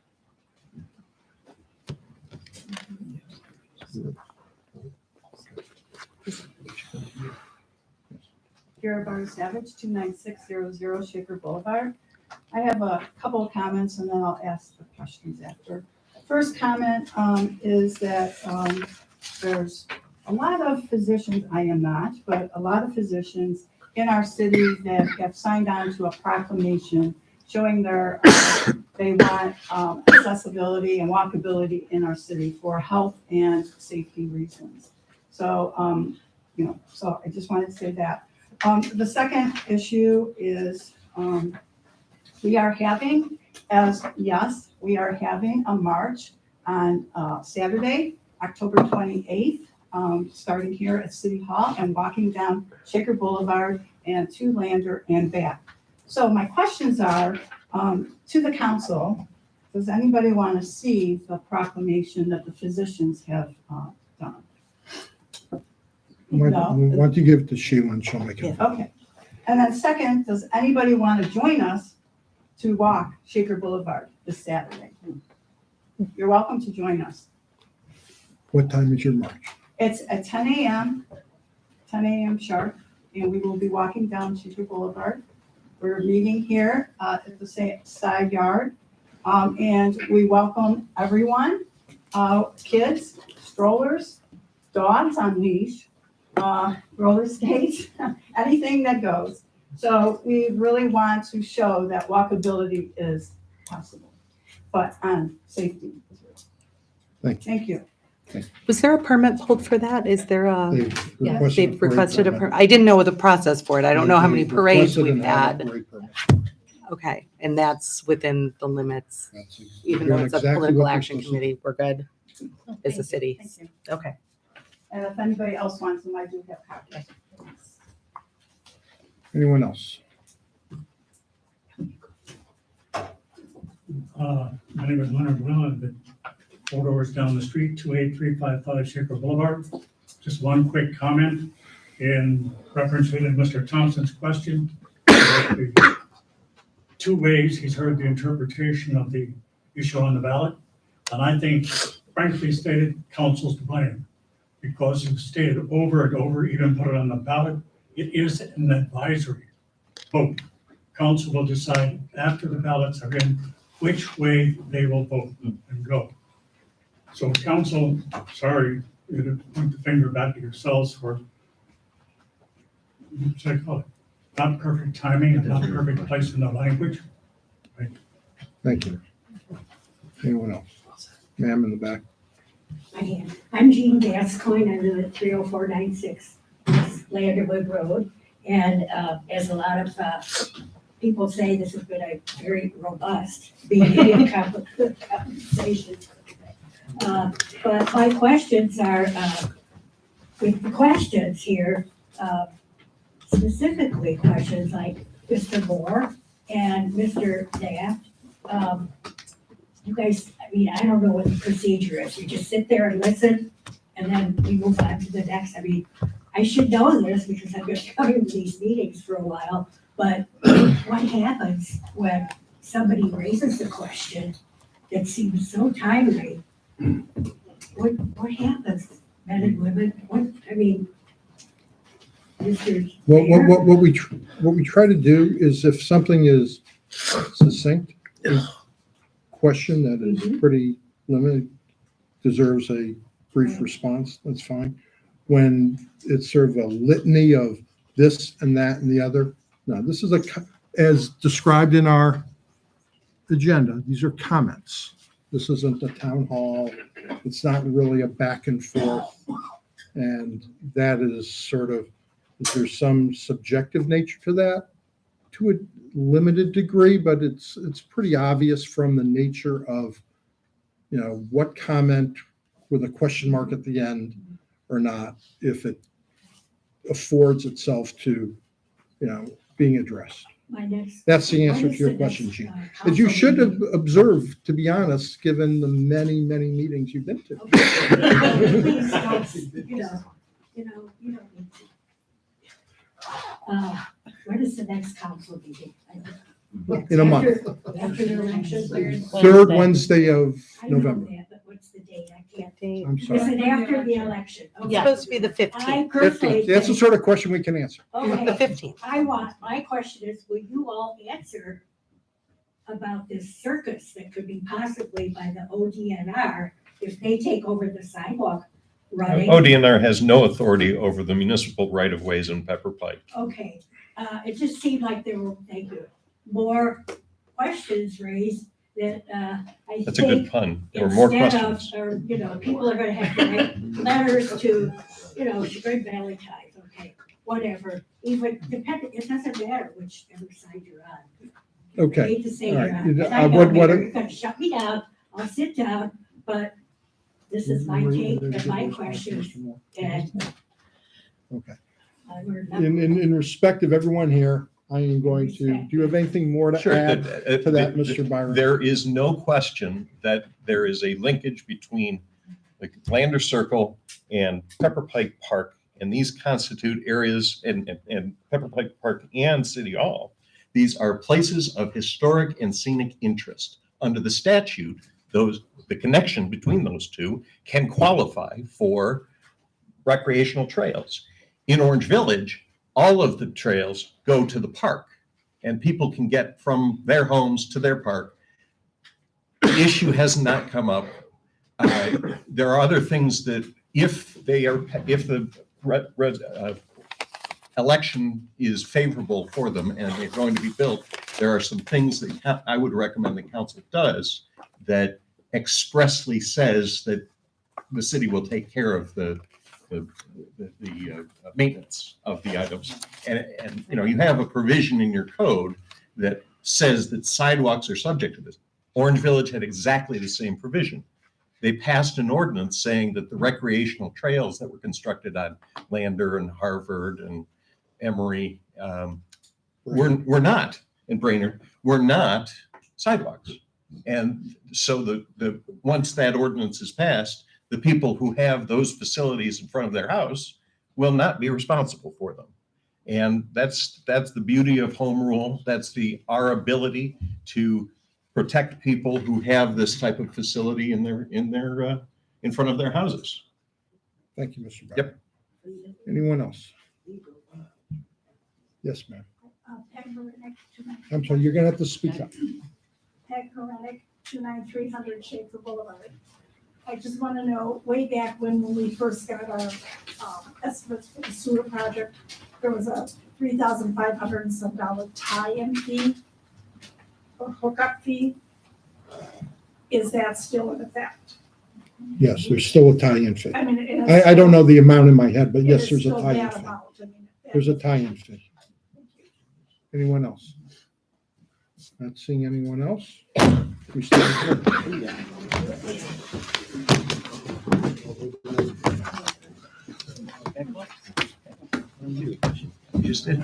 Kara Bar Savage, 29600 Shaker Boulevard. I have a couple of comments and then I'll ask the questions after. First comment is that there's a lot of physicians, I am not, but a lot of physicians in our city that have signed on to a proclamation showing they want accessibility and walkability in our city for health and safety reasons. So, so I just wanted to say that. The second issue is we are having a march on Saturday, October 28th, starting here at City Hall and walking down Shaker Boulevard and to Lander and back. So my questions are to the council, does anybody want to see the proclamation that the physicians have done? Why No. don't you give it to Sheila and she'll make it. Okay. And then second, does anybody want to join us to walk Shaker Boulevard this Saturday? You're welcome to join us. What time is your march? It's at 10 a.m. sharp, and we will be walking down Shaker Boulevard. We're meeting here at the side yard, and we welcome everyone, kids, strollers, dogs on leash, roller skates, anything that goes. So we really want to show that walkability is possible, but on safety. Thank you. Was there a permit pulled for that? Is there a? Yes. They've requested a permit. I didn't know the process for it. I don't know how many They've parades requested we've an had. out-of-parade permit. Okay, and that's within the limits, even Doing though it's a exactly political what they're action supposed to committee, we're good as a Thank city. you. Thank Okay. And if anybody else wants them, I do have copies. Anyone else? My name is Leonard Will. I've been 4 doors down the street, 28355 Shaker Boulevard. Just one quick comment in reference to Mr. Thompson's question. Two ways he's heard the interpretation of the issue on the ballot. And I think frankly stated, council's to blame because you've stated over and over, even put it on the ballot. It is an advisory vote. Council will decide after the ballots are in which way they will vote and go. So council, sorry, you to point the finger back at yourselves for, what should I call it? not perfect timing and not perfect placement of language. Thank you. Anyone else? Ma'am in the back. I'm Jean Gascoigne. I live at 30496 Landerwood Road. And as a lot of people say, this has been a very robust conversation. But my questions are, with the questions here, specifically questions like Mr. Moore and Mr. Daft. You guys, I mean, I don't know what the procedure is. You just sit there and listen and then we move on to the next. I mean, I should know this because I've been coming to these meetings for a while, but what happens when somebody raises a question that seems so timely? What happens, men and women? I mean, Mr. What we try to do is if something is succinct, a question that is pretty limited, deserves a brief response, that's fine. When it's sort of a litany of this and that and the other, no, this is as described in our agenda, these are comments. This isn't a town hall. It's not really a back and forth. And that is sort of, is there some subjective nature to that? To a limited degree, but it's pretty obvious from the nature of, what comment with a question mark at the end or not, if it affords itself to, being addressed. That's the answer to your question, Jean. That you should have observed, to be honest, given the many, many meetings you've been to. Please don't, you don't need to. When is the next council meeting? In a month. After the election? Third Wednesday of I know November. that, but what's the date? I can't. I'm Is sorry. it after the election? It's Okay. supposed to be the I 15th. personally. That's the sort of question we can answer. Okay. The 15th. My question is, will you all answer about this circus that could be possibly by the ODNR if they take over the sidewalk running? ODNR has no authority over the municipal right-of-ways in Pepper Pike. Okay, it just seemed like there were, thank you, more questions raised that, I That's a good think pun. There were more instead questions. of, or, people are gonna have to write letters to, Chagrin Valley Times, okay, whatever. Even, it doesn't matter whichever side you're on. I Okay. hate to say All you're right. on, and I Uh, know, what- Mayor, you're gonna shut me down, I'll sit down, but this is my take and my questions, and Okay. we're not. In respect of everyone here, I am going to, do you have anything more to Sure. add to that, Mr. Byron? There is no question that there is a linkage between the Lander Circle and Pepper Pike Park, and these constitute areas, and Pepper Pike Park and City Hall. These are places of historic and scenic interest. Under the statute, the connection between those two can qualify for recreational trails. In Orange Village, all of the trails go to the park, and people can get from their homes to their park. The issue has not come up. There are other things that if the election is favorable for them and they're going to be built, there are some things that I would recommend the council does that expressly says that the city will take care of the maintenance of the items. And you have a provision in your code that says that sidewalks are subject to this. Orange Village had exactly the same provision. They passed an ordinance saying that the recreational trails that were constructed on Lander and Harvard and Emory were not, and Brainerd, were not sidewalks. And so once that ordinance is passed, the people who have those facilities in front of their house will not be responsible for them. And that's the beauty of home rule. That's our ability to protect people who have this type of facility in front of their houses. Thank you, Mr. Byron. Yep. Anyone else? Yes, ma'am. Peg Horenick, I'm sorry, you're gonna have to speak up. Peg Horenick, 29300 Schaefer Boulevard. I just want to know, way back when we first got our estimates for the sewer project, there was a $3,500 and some tie-in fee or hookup fee. Is that still in effect? Yes, there's still a tie-in fee. I mean, it is I don't know the amount in my head, but it yes, is there's a still tie-in that fee. amount. I mean, There's a tie-in fee. Anyone else? Not seeing anyone else? We stand adjourned. You just did.